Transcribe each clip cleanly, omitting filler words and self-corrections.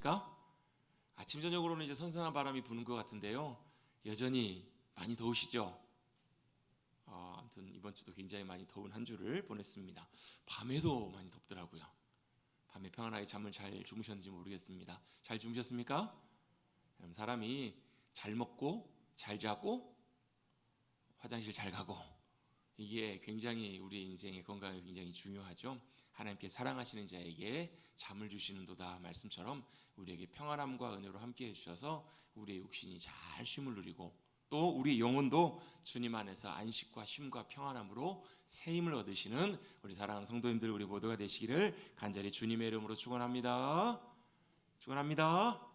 어떻습니까? 아침 저녁으로는 이제 선선한 바람이 부는 것 같은데요, 여전히 많이 더우시죠? 아무튼 이번 주도 굉장히 많이 더운 한 주를 보냈습니다. 밤에도 많이 덥더라고요. 밤에 평안하게 잠을 잘 주무셨는지 모르겠습니다. 잘 주무셨습니까? 사람이 잘 먹고 잘 자고 화장실 잘 가고, 이게 굉장히 우리 인생의 건강에 굉장히 중요하죠. 하나님께 사랑하시는 자에게 잠을 주시는도다 말씀처럼 우리에게 평안함과 은혜로 함께 해주셔서 우리의 육신이 잘 쉼을 누리고, 또 우리 영혼도 주님 안에서 안식과 쉼과 평안함으로 새 힘을 얻으시는 우리 사랑하는 성도님들, 우리 모두가 되시기를 간절히 주님의 이름으로 축원합니다. 축원합니다.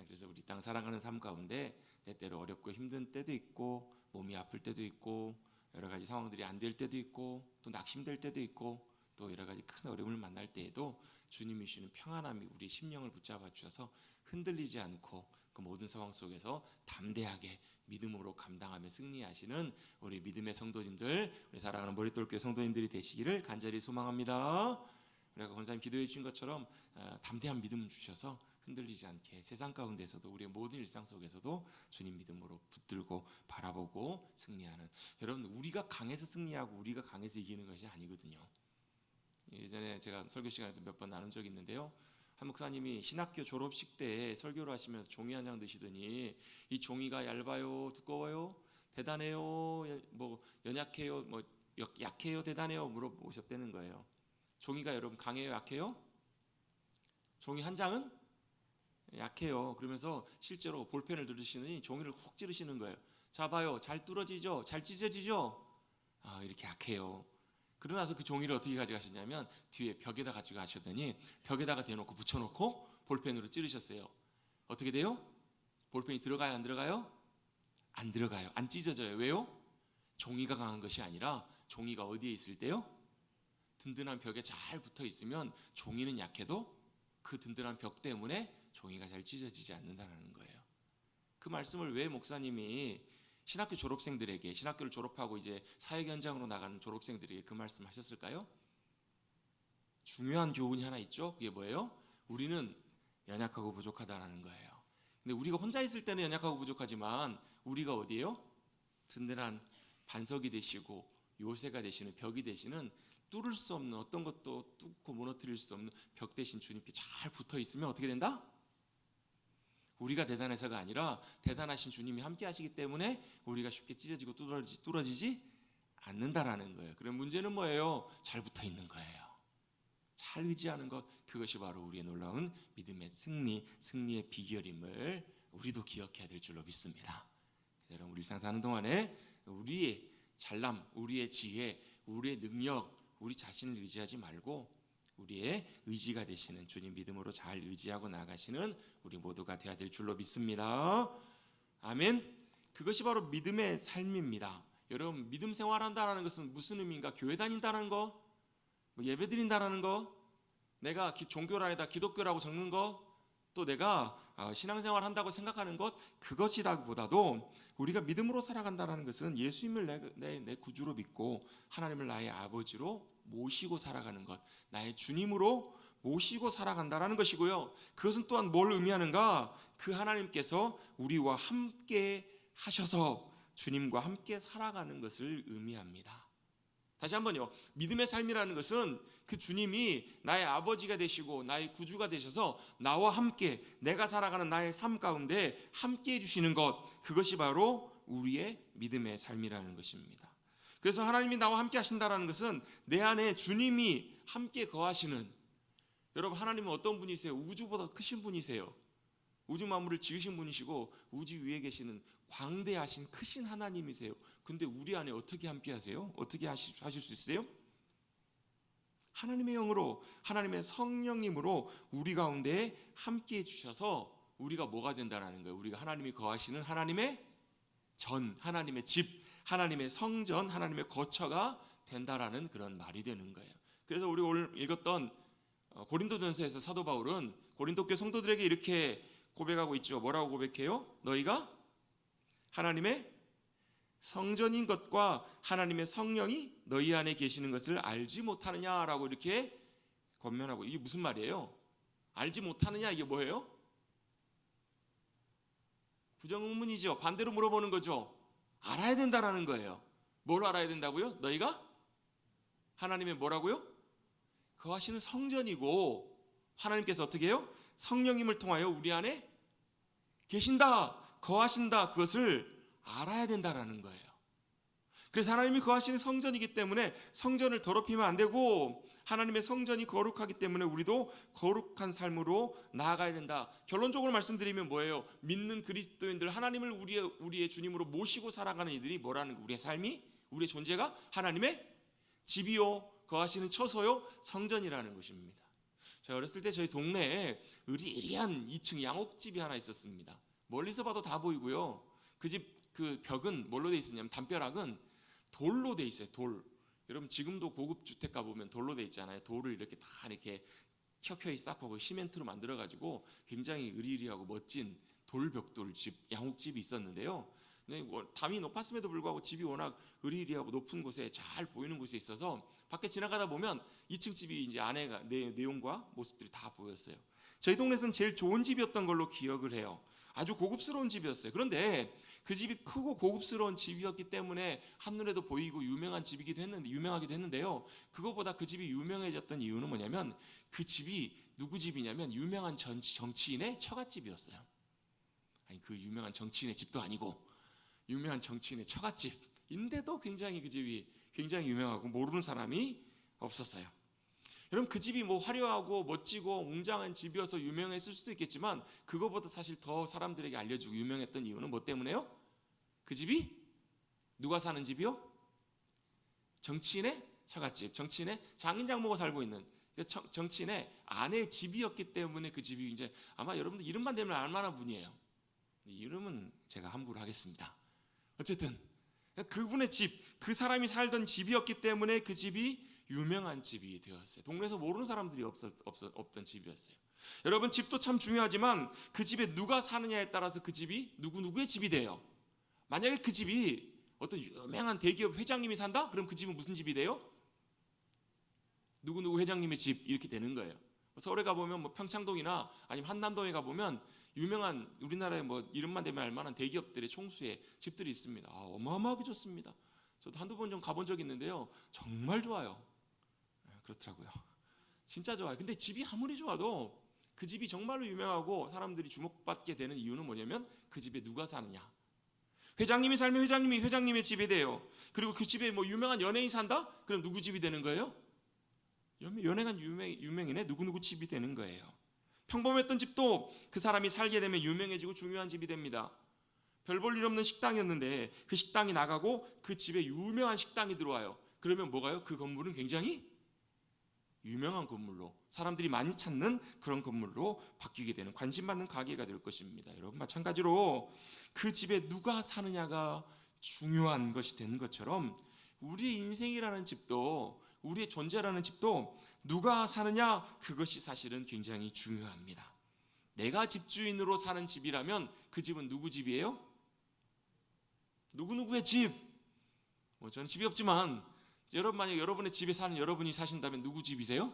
그래서 우리 땅 살아가는 삶 가운데 때때로 어렵고 힘든 때도 있고, 몸이 아플 때도 있고, 여러 가지 상황들이 안 될 때도 있고, 또 낙심될 때도 있고, 또 여러 가지 큰 어려움을 만날 때에도 주님이 주시는 평안함이 우리 심령을 붙잡아 주셔서 흔들리지 않고 그 모든 상황 속에서 담대하게 믿음으로 감당하며 승리하시는 우리 믿음의 성도님들, 우리 사랑하는 머릿돌교회 성도님들이 되시기를 간절히 소망합니다. 우리가 권사님 기도해 주신 것처럼 담대한 믿음 주셔서 흔들리지 않게 세상 가운데서도 우리의 모든 일상 속에서도 주님 믿음으로 붙들고 바라보고 승리하는, 여러분, 우리가 강해서 승리하고 우리가 강해서 이기는 것이 아니거든요. 예전에 제가 설교 시간에도 몇 번 나눈 적이 있는데요, 한 목사님이 신학교 졸업식 때 설교를 하시면서 종이 한 장 드시더니 이 종이가 얇아요, 두꺼워요, 대단해요, 뭐 연약해요, 뭐 약해요, 대단해요 물어보셨다는 거예요. 종이가 여러분 강해요, 약해요? 종이 한 장은 약해요. 그러면서 실제로 볼펜을 들으시더니 종이를 훅 찌르시는 거예요. 자 봐요, 잘 뚫어지죠? 잘 찢어지죠? 이렇게 약해요. 그러고 나서 그 종이를 어떻게 가져가셨냐면 뒤에 벽에다 가져가셨더니 벽에다가 대놓고 붙여놓고 볼펜으로 찌르셨어요. 어떻게 돼요? 볼펜이 들어가요, 안 들어가요? 안 들어가요. 안 찢어져요. 왜요? 종이가 강한 것이 아니라 종이가 어디에 있을 때요? 든든한 벽에 잘 붙어 있으면 종이는 약해도 그 든든한 벽 때문에 종이가 잘 찢어지지 않는다는 거예요. 그 말씀을 왜 목사님이 신학교 졸업생들에게, 신학교를 졸업하고 이제 사역 현장으로 나가는 졸업생들에게 그 말씀을 하셨을까요? 중요한 교훈이 하나 있죠. 그게 뭐예요? 우리는 연약하고 부족하다라는 거예요. 근데 우리가 혼자 있을 때는 연약하고 부족하지만 우리가 어디예요? 든든한 반석이 되시고 요새가 되시는, 벽이 되시는, 뚫을 수 없는, 어떤 것도 뚫고 무너뜨릴 수 없는 벽 대신 주님께 잘 붙어 있으면 어떻게 된다? 우리가 대단해서가 아니라 대단하신 주님이 함께 하시기 때문에 우리가 쉽게 찢어지고 뚫어지지 않는다라는 거예요. 그럼 문제는 뭐예요? 잘 붙어 있는 거예요. 잘 의지하는 것, 그것이 바로 우리의 놀라운 믿음의 승리의 비결임을 우리도 기억해야 될 줄로 믿습니다. 여러분, 우리 일상 사는 동안에 우리의 잘남, 우리의 지혜, 우리의 능력, 우리 자신을 의지하지 말고 우리의 의지가 되시는 주님 믿음으로 잘 의지하고 나가시는 우리 모두가 되어야 될 줄로 믿습니다. 아멘. 그것이 바로 믿음의 삶입니다. 여러분, 믿음 생활한다는 것은 무슨 의미인가? 교회 다닌다는 거, 예배 드린다는 거, 내가 종교란에다 기독교라고 적는 거, 또 내가 신앙생활 한다고 생각하는 것, 그것이라기보다도 우리가 믿음으로 살아간다는 것은 예수님을 내 구주로 믿고 하나님을 나의 아버지로 모시고 살아가는 것, 나의 주님으로 모시고 살아간다는 것이고요. 그것은 또한 뭘 의미하는가? 그 하나님께서 우리와 함께 하셔서 주님과 함께 살아가는 것을 의미합니다. 다시 한번요, 믿음의 삶이라는 것은 그 주님이 나의 아버지가 되시고 나의 구주가 되셔서 나와 함께, 내가 살아가는 나의 삶 가운데 함께 해주시는 것, 그것이 바로 우리의 믿음의 삶이라는 것입니다. 그래서 하나님이 나와 함께 하신다는 것은 내 안에 주님이 함께 거하시는, 여러분, 하나님은 어떤 분이세요? 우주보다 크신 분이세요. 우주 만물을 지으신 분이시고 우주 위에 계시는 광대하신 크신 하나님이세요. 근데 우리 안에 어떻게 함께 하세요? 어떻게 하실 수 있어요? 하나님의 영으로, 하나님의 성령님으로 우리 가운데 함께 해주셔서 우리가 뭐가 된다는 거예요? 우리가 하나님이 거하시는 하나님의 전, 하나님의 집, 하나님의 성전, 하나님의 거처가 된다라는 그런 말이 되는 거예요. 그래서 우리 오늘 읽었던 고린도전서에서 사도 바울은 고린도 교회 성도들에게 이렇게 고백하고 있죠. 뭐라고 고백해요? 너희가 하나님의 성전인 것과 하나님의 성령이 너희 안에 계시는 것을 알지 못하느냐라고 이렇게 권면하고, 이게 무슨 말이에요? 알지 못하느냐, 이게 뭐예요? 부정의문이죠. 반대로 물어보는 거죠. 알아야 된다라는 거예요. 뭘 알아야 된다고요? 너희가 하나님의 뭐라고요? 거하시는 성전이고, 하나님께서 어떻게 해요? 성령님을 통하여 우리 안에 계신다, 거하신다, 그것을 알아야 된다라는 거예요. 그래서 하나님이 거하시는 성전이기 때문에 성전을 더럽히면 안 되고, 하나님의 성전이 거룩하기 때문에 우리도 거룩한 삶으로 나아가야 된다. 결론적으로 말씀드리면 뭐예요? 믿는 그리스도인들, 하나님을 우리의 주님으로 모시고 살아가는 이들이 뭐라는 거예요? 우리의 삶이, 우리의 존재가 하나님의 집이요, 거하시는 처소요, 성전이라는 것입니다. 제가 어렸을 때 저희 동네에 으리으리한 2층 양옥집이 하나 있었습니다. 멀리서 봐도 다 보이고요. 그 집 그 벽은 뭘로 돼 있었냐면, 담벼락은 돌로 돼 있어요. 돌. 여러분 지금도 고급 주택 가 보면 돌로 돼 있잖아요. 돌을 이렇게 다 이렇게 켜켜이 쌓고 시멘트로 만들어 가지고 굉장히 으리으리하고 멋진 돌벽돌 집, 양옥집이 있었는데요. 담이 높았음에도 불구하고 집이 워낙 으리으리하고 높은 곳에 잘 보이는 곳에 있어서 밖에 지나가다 보면 2층 집이 이제 안에가 내용과 모습들이 다 보였어요. 저희 동네에서는 제일 좋은 집이었던 걸로 기억을 해요. 아주 고급스러운 집이었어요. 그런데 그 집이 크고 고급스러운 집이었기 때문에 한눈에도 보이고 유명하기도 했는데요. 그거보다 그 집이 유명해졌던 이유는 뭐냐면, 그 집이 누구 집이냐면 유명한 정치인의 처갓집이었어요. 아니, 그 유명한 정치인의 집도 아니고 유명한 정치인의 처갓집인데도 굉장히 그 집이 굉장히 유명하고 모르는 사람이 없었어요. 여러분, 그 집이 뭐 화려하고 멋지고 웅장한 집이어서 유명했을 수도 있겠지만, 그거보다 사실 더 사람들에게 알려지고 유명했던 이유는 뭐 때문에요? 그 집이 누가 사는 집이요? 정치인의 처갓집, 정치인의 장인 장모가 살고 있는 정치인의 아내의 집이었기 때문에 그 집이 이제 아마 여러분들 이름만 되면 알만한 분이에요. 이름은 제가 함구를 하겠습니다. 어쨌든 그분의 집, 그 사람이 살던 집이었기 때문에 그 집이 유명한 집이 되었어요. 동네에서 모르는 사람들이 없던 집이었어요. 여러분, 집도 참 중요하지만 그 집에 누가 사느냐에 따라서 그 집이 누구누구의 집이 돼요. 만약에 그 집이 어떤 유명한 대기업 회장님이 산다? 그럼 그 집은 무슨 집이 돼요? 누구누구 회장님의 집, 이렇게 되는 거예요. 서울에 가보면 뭐 평창동이나 아니면 한남동에 가보면 유명한, 우리나라의 뭐 이름만 대면 알만한 대기업들의 총수의 집들이 있습니다. 어마어마하게 좋습니다. 저도 한두 번 좀 가본 적이 있는데요. 정말 좋아요. 그렇더라고요. 진짜 좋아요. 근데 집이 아무리 좋아도 그 집이 정말로 유명하고 사람들이 주목받게 되는 이유는 뭐냐면, 그 집에 누가 사느냐. 회장님이 살면 회장님의 집이 돼요. 그리고 그 집에 뭐 유명한 연예인 산다? 그럼 누구 집이 되는 거예요? 연예인 유명인의 누구누구 집이 되는 거예요. 평범했던 집도 그 사람이 살게 되면 유명해지고 중요한 집이 됩니다. 별 볼 일 없는 식당이었는데 그 식당이 나가고 그 집에 유명한 식당이 들어와요. 그러면 뭐가요? 그 건물은 굉장히 유명한 건물로, 사람들이 많이 찾는 그런 건물로 바뀌게 되는, 관심받는 가게가 될 것입니다. 여러분, 마찬가지로 그 집에 누가 사느냐가 중요한 것이 되는 것처럼, 우리의 인생이라는 집도, 우리의 존재라는 집도 누가 사느냐, 그것이 사실은 굉장히 중요합니다. 내가 집주인으로 사는 집이라면 그 집은 누구 집이에요? 누구누구의 집. 저는 집이 없지만, 여러분, 만약 여러분의 집에 사는 여러분이 사신다면 누구 집이세요?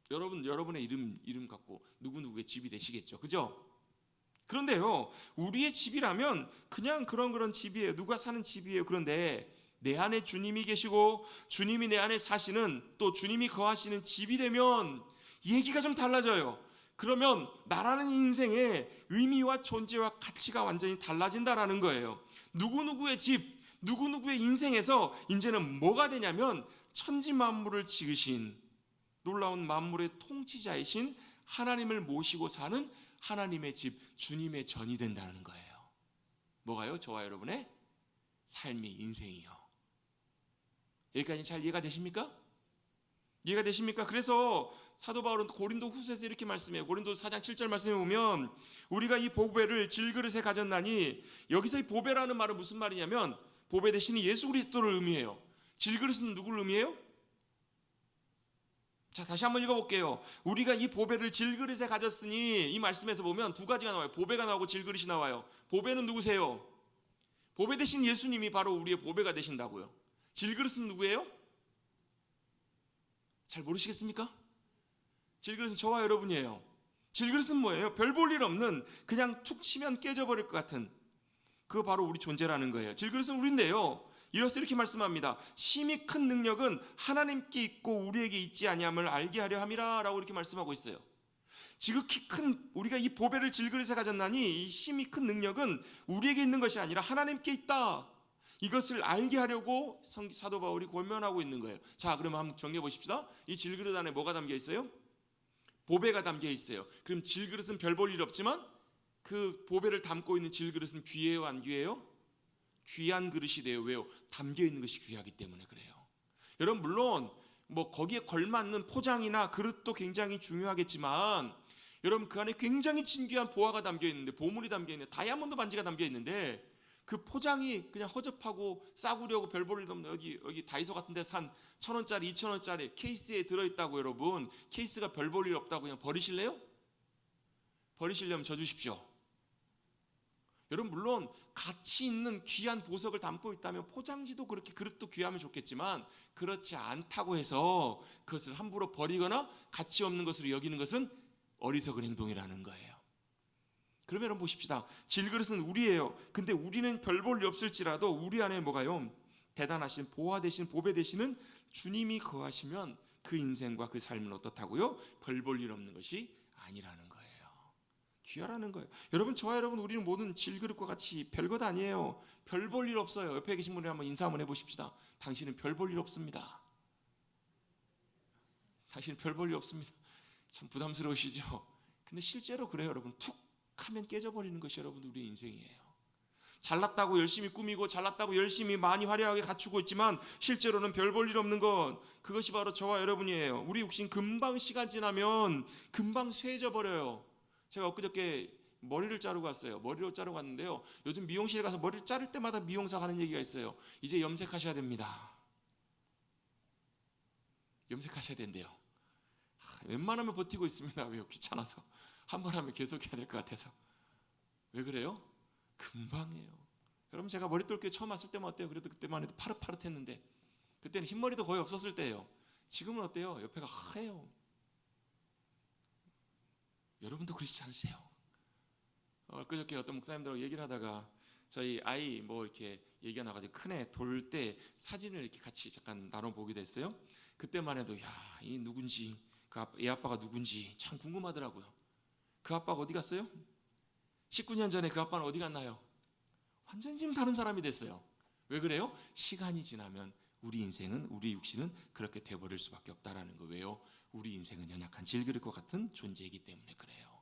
여러분의 이름 갖고 누구누구의 집이 되시겠죠. 그죠? 그런데요, 우리의 집이라면 그냥 그런 집이에요. 누가 사는 집이에요. 그런데 내 안에 주님이 계시고 주님이 내 안에 사시는, 또 주님이 거하시는 집이 되면 얘기가 좀 달라져요. 그러면 나라는 인생의 의미와 존재와 가치가 완전히 달라진다라는 거예요. 누구누구의 집, 누구누구의 인생에서 이제는 뭐가 되냐면, 천지 만물을 지으신 놀라운 만물의 통치자이신 하나님을 모시고 사는 하나님의 집, 주님의 전이 된다는 거예요. 뭐가요? 저와 여러분의 삶이, 인생이요. 여기까지 잘 이해가 되십니까? 이해가 되십니까? 그래서 사도 바울은 고린도 후서에서 이렇게 말씀해요. 고린도 4장 7절 말씀에 보면, 우리가 이 보배를 질그릇에 가졌나니, 여기서 이 보배라는 말은 무슨 말이냐면, 보배 대신에 예수 그리스도를 의미해요. 질그릇은 누구를 의미해요? 자, 다시 한번 읽어볼게요. 우리가 이 보배를 질그릇에 가졌으니, 이 말씀에서 보면 두 가지가 나와요. 보배가 나오고 질그릇이 나와요. 보배는 누구세요? 보배 대신 예수님이 바로 우리의 보배가 되신다고요. 질그릇은 누구예요? 잘 모르시겠습니까? 질그릇은 저와 여러분이에요. 질그릇은 뭐예요? 별 볼 일 없는, 그냥 툭 치면 깨져버릴 것 같은, 그거 바로 우리 존재라는 거예요. 질그릇은 우리인데요, 이어서 이렇게 말씀합니다. 심히 큰 능력은 하나님께 있고 우리에게 있지 아니함을 알게 하려 함이라 라고 이렇게 말씀하고 있어요. 지극히 큰, 우리가 이 보배를 질그릇에 가졌나니 이 심히 큰 능력은 우리에게 있는 것이 아니라 하나님께 있다, 이것을 알게 하려고 사도 바울이 권면하고 있는 거예요. 자, 그러면 한번 정리해 보십시다. 이 질그릇 안에 뭐가 담겨 있어요? 보배가 담겨 있어요. 그럼 질그릇은 별 볼 일 없지만 그 보배를 담고 있는 질그릇은 귀해요, 안 귀해요? 귀한 그릇이 돼요. 왜요? 담겨 있는 것이 귀하기 때문에 그래요. 여러분, 물론 뭐 거기에 걸맞는 포장이나 그릇도 굉장히 중요하겠지만, 여러분, 그 안에 굉장히 진귀한 보화가 담겨 있는데, 보물이 담겨 있는데, 다이아몬드 반지가 담겨 있는데, 그 포장이 그냥 허접하고 싸구려고 별 볼 일 없는, 여기 다이소 같은 데 산 1,000원짜리 2,000원짜리 케이스에 들어있다고, 여러분 케이스가 별 볼 일 없다고 그냥 버리실래요? 버리시려면 저 주십시오. 여러분, 물론 가치 있는 귀한 보석을 담고 있다면 포장지도 그렇게, 그릇도 귀하면 좋겠지만, 그렇지 않다고 해서 그것을 함부로 버리거나 가치 없는 것으로 여기는 것은 어리석은 행동이라는 거예요. 그러면 여러분 보십시다. 질그릇은 우리예요. 근데 우리는 별 볼 일 없을지라도 우리 안에 뭐가요? 대단하신 보화 되신, 보배 되시는 주님이 거하시면 그 인생과 그 삶은 어떻다고요? 별 볼 일 없는 것이 아니라는 거예요. 귀하라는 거예요. 여러분, 저와 여러분, 우리는 모든 질그릇과 같이 별것 아니에요. 별 볼 일 없어요. 옆에 계신 분이 한번 인사 한번 해보십시다. 당신은 별 볼 일 없습니다. 당신은 별 볼 일 없습니다. 참 부담스러우시죠? 근데 실제로 그래요. 여러분, 툭 하면 깨져버리는 것이 여러분 우리의 인생이에요. 잘났다고 열심히 꾸미고 잘났다고 열심히 많이 화려하게 갖추고 있지만 실제로는 별 볼 일 없는 것, 그것이 바로 저와 여러분이에요. 우리 육신 금방 시간 지나면 금방 쇠해져 버려요. 제가 엊그저께 머리를 자르고 왔어요. 머리를 자르고 왔는데요, 요즘 미용실에 가서 머리를 자를 때마다 미용사가 하는 얘기가 있어요. 이제 염색하셔야 됩니다. 염색하셔야 된대요. 웬만하면 버티고 있습니다. 왜요? 귀찮아서. 한 번 하면 계속 해야 될 것 같아서. 왜 그래요? 금방이에요. 여러분, 제가 머리 뚫기 처음 왔을 때만 어때요? 그래도 그때만 해도 파릇파릇했는데, 그때는 흰머리도 거의 없었을 때예요. 지금은 어때요? 옆에가 하얘요. 여러분도 그러시지 않으세요? 그저께 어떤 목사님들하고 얘기를 하다가 저희 아이 뭐 이렇게 얘기가 나가지고 큰애 돌 때 사진을 이렇게 같이 잠깐 나눠보게 됐어요. 그때만 해도 이 누군지, 애 아빠가 누군지 참 궁금하더라고요. 그 아빠가 어디 갔어요? 19년 전에 그 아빠는 어디 갔나요? 완전히 지금 다른 사람이 됐어요. 왜 그래요? 시간이 지나면 우리 인생은, 우리 육신은 그렇게 돼버릴 수밖에 없다라는 거. 왜요? 우리 인생은 연약한 질그릇과 같은 존재이기 때문에 그래요.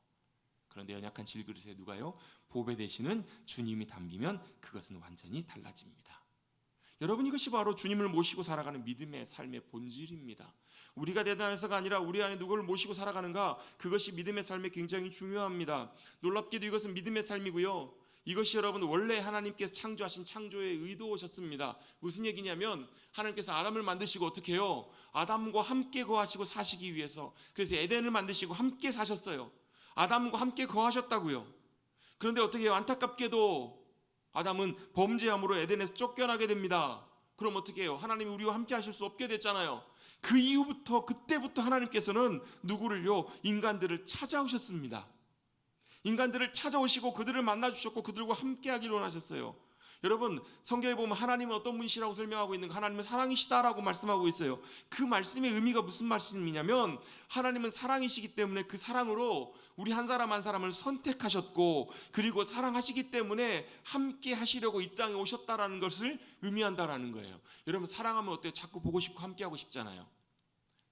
그런데 연약한 질그릇에 누가요? 보배 되시는 주님이 담기면 그것은 완전히 달라집니다. 여러분, 이것이 바로 주님을 모시고 살아가는 믿음의 삶의 본질입니다. 우리가 대단해서가 아니라 우리 안에 누구를 모시고 살아가는가, 그것이 믿음의 삶에 굉장히 중요합니다. 놀랍게도 이것은 믿음의 삶이고요, 이것이 여러분 원래 하나님께서 창조하신 창조의 의도셨습니다. 무슨 얘기냐면, 하나님께서 아담을 만드시고 어떻게 해요? 아담과 함께 거하시고 사시기 위해서, 그래서 에덴을 만드시고 함께 사셨어요. 아담과 함께 거하셨다고요. 그런데 어떻게 해요? 안타깝게도 아담은 범죄함으로 에덴에서 쫓겨나게 됩니다. 그럼 어떻게 해요? 하나님이 우리와 함께 하실 수 없게 됐잖아요. 그 이후부터, 그때부터 하나님께서는 누구를요? 인간들을 찾아오셨습니다. 인간들을 찾아오시고 그들을 만나주셨고 그들과 함께 하기를 원하셨어요. 여러분, 성경에 보면 하나님은 어떤 분이시라고 설명하고 있는가? 하나님은 사랑이시다라고 말씀하고 있어요. 그 말씀의 의미가 무슨 말씀이냐면, 하나님은 사랑이시기 때문에 그 사랑으로 우리 한 사람 한 사람을 선택하셨고, 그리고 사랑하시기 때문에 함께 하시려고 이 땅에 오셨다라는 것을 의미한다라는 거예요. 여러분, 사랑하면 어때요? 자꾸 보고 싶고 함께 하고 싶잖아요.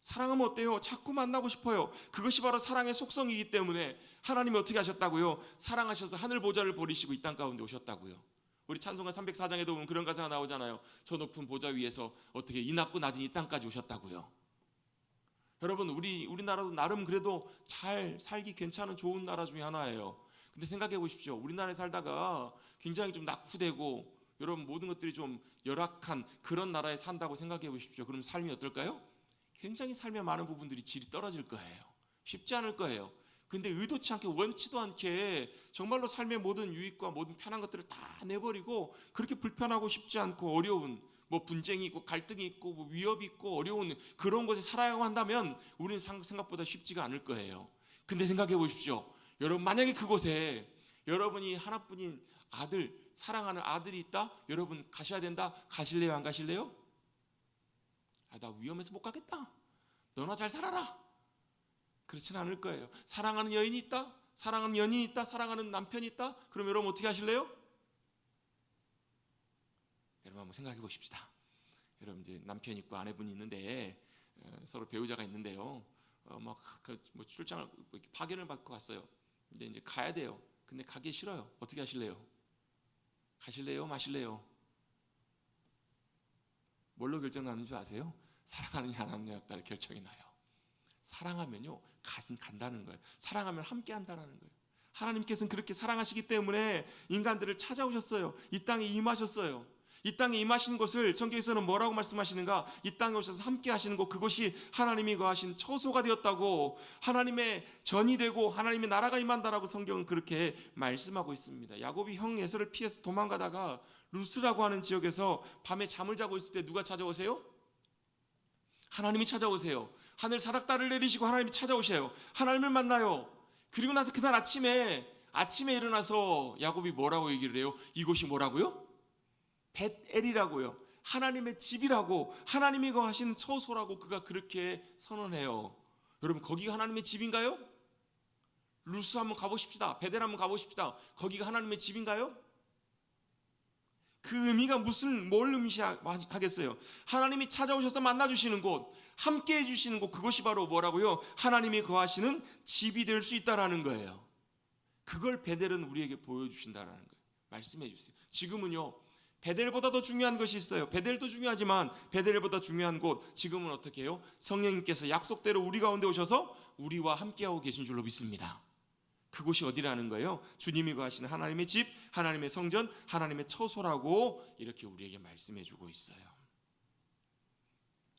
사랑하면 어때요? 자꾸 만나고 싶어요. 그것이 바로 사랑의 속성이기 때문에 하나님이 어떻게 하셨다고요? 사랑하셔서 하늘 보좌를 버리시고 이 땅 가운데 오셨다고요. 우리 찬송가 304장에도 보면 그런 가사가 나오잖아요. 저 높은 보좌 위에서 어떻게 이 낮고 낮은 이 땅까지 오셨다고요. 여러분, 우리나라도 나름 그래도 잘 살기 괜찮은 좋은 나라 중에 하나예요. 근데 생각해 보십시오. 우리나라에 살다가 굉장히 좀 낙후되고 여러분 모든 것들이 좀 열악한 그런 나라에 산다고 생각해 보십시오. 그럼 삶이 어떨까요? 굉장히 삶의 많은 부분들이 질이 떨어질 거예요. 쉽지 않을 거예요. 근데 의도치 않게, 원치도 않게 정말로 삶의 모든 유익과 모든 편한 것들을 다 내버리고 그렇게 불편하고 쉽지 않고 어려운, 뭐 분쟁이 있고 갈등이 있고 뭐 위협이 있고 어려운 그런 곳에 살아야만 한다면 우리는 생각보다 쉽지가 않을 거예요. 근데 생각해 보십시오. 여러분, 만약에 그곳에 여러분이 하나뿐인 아들, 사랑하는 아들이 있다? 여러분 가셔야 된다? 가실래요? 안 가실래요? 나 위험해서 못 가겠다. 너나 잘 살아라. 그렇진 않을 거예요. 사랑하는 여인이 있다? 사랑하는 연인이 있다? 사랑하는 남편이 있다? 그럼 여러분 어떻게 하실래요? 여러분 한번 생각해 보십시다. 여러분 이제 남편이 있고 아내분이 있는데 서로 배우자가 있는데요. 뭐 출장을 파견을 받고 갔어요. 근데 이제 가야 돼요. 근데 가기 싫어요. 어떻게 하실래요? 가실래요? 마실래요? 뭘로 결정나는 줄 아세요? 사랑하느냐 안 하느냐에 따라 결정이 나요. 사랑하면요 간다는 거예요. 사랑하면 함께 한다는 거예요. 하나님께서는 그렇게 사랑하시기 때문에 인간들을 찾아오셨어요. 이 땅에 임하셨어요. 이 땅에 임하신 것을 성경에서는 뭐라고 말씀하시는가? 이 땅에 오셔서 함께 하시는 것, 그것이 하나님이 거하신 처소가 되었다고, 하나님의 전이 되고 하나님의 나라가 임한다라고 성경은 그렇게 말씀하고 있습니다. 야곱이 형 에서를 피해서 도망가다가 루스라고 하는 지역에서 밤에 잠을 자고 있을 때 누가 찾아오세요? 하나님이 찾아오세요. 하늘 사닥다를 내리시고 하나님이 찾아오셔요. 하나님을 만나요. 그리고 나서 그날 아침에 일어나서 야곱이 뭐라고 얘기를 해요? 이곳이 뭐라고요? 벳엘이라고요. 하나님의 집이라고, 하나님이 거하시는 처소라고 그가 그렇게 선언해요. 여러분, 거기가 하나님의 집인가요? 루스 한번 가보십시다. 벳엘 한번 가보십시다. 거기가 하나님의 집인가요? 그 의미가 뭘 의미하겠어요? 하나님이 찾아오셔서 만나주시는 곳, 함께 해주시는 곳, 그것이 바로 뭐라고요? 하나님이 거하시는 집이 될 수 있다라는 거예요. 그걸 벳엘은 우리에게 보여주신다라는 거예요. 말씀해 주세요. 지금은요, 벳엘보다 더 중요한 것이 있어요. 벳엘도 중요하지만 벳엘보다 중요한 곳, 지금은 어떻게 해요? 성령님께서 약속대로 우리 가운데 오셔서 우리와 함께하고 계신 줄로 믿습니다. 그곳이 어디라는 거예요? 주님이 거하시는 하나님의 집, 하나님의 성전, 하나님의 처소라고 이렇게 우리에게 말씀해 주고 있어요.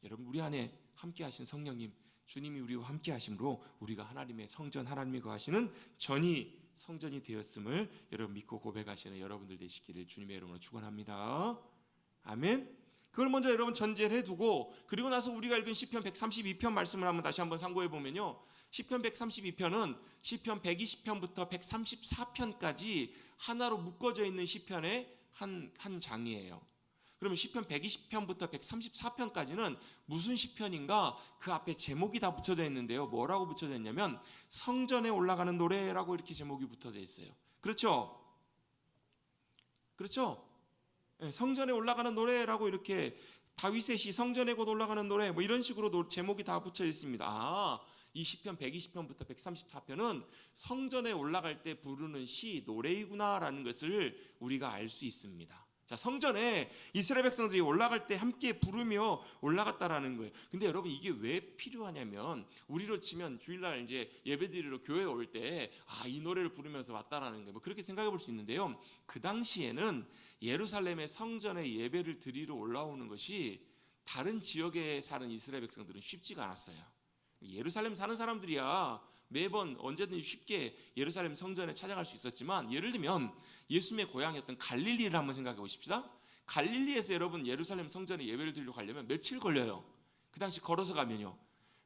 여러분, 우리 안에 함께 하신 성령님, 주님이 우리와 함께 하심으로 우리가 하나님의 성전, 하나님이 거하시는 성전이 되었음을 여러분 믿고 고백하시는 여러분들 되시기를 주님의 이름으로 축원합니다. 아멘. 그걸 먼저 여러분 전제를 해두고, 그리고 나서 우리가 읽은 시편 132편 말씀을 한번 다시 한번 참고해 보면요, 시편 132편은 시편 120편부터 134편까지 하나로 묶어져 있는 시편의 한 장이에요. 그러면 시편 120편부터 134편까지는 무슨 시편인가? 그 앞에 제목이 다 붙여져 있는데요. 뭐라고 붙여져 있냐면 성전에 올라가는 노래라고 이렇게 제목이 붙어져 있어요. 그렇죠? 네, 성전에 올라가는 노래라고 이렇게 다윗의 시, 성전에 곧 올라가는 노래, 뭐 이런 식으로 제목이 다 붙여 있습니다. 이 시편 120편부터 134편은 성전에 올라갈 때 부르는 시, 노래이구나라는 것을 우리가 알 수 있습니다. 자, 성전에 이스라엘 백성들이 올라갈 때 함께 부르며 올라갔다라는 거예요. 근데 여러분, 이게 왜 필요하냐면, 우리로 치면 주일날 이제 예배드리러 교회에 올 때 이 노래를 부르면서 왔다라는 거예요. 뭐 그렇게 생각해 볼 수 있는데요. 그 당시에는 예루살렘의 성전에 예배를 드리러 올라오는 것이 다른 지역에 사는 이스라엘 백성들은 쉽지가 않았어요. 예루살렘 사는 사람들이야 매번 언제든지 쉽게 예루살렘 성전에 찾아갈 수 있었지만, 예를 들면 예수님의 고향이었던 갈릴리를 한번 생각해 보십시다. 갈릴리에서 여러분 예루살렘 성전에 예배를 드리러 가려면 며칠 걸려요. 그 당시 걸어서 가면요,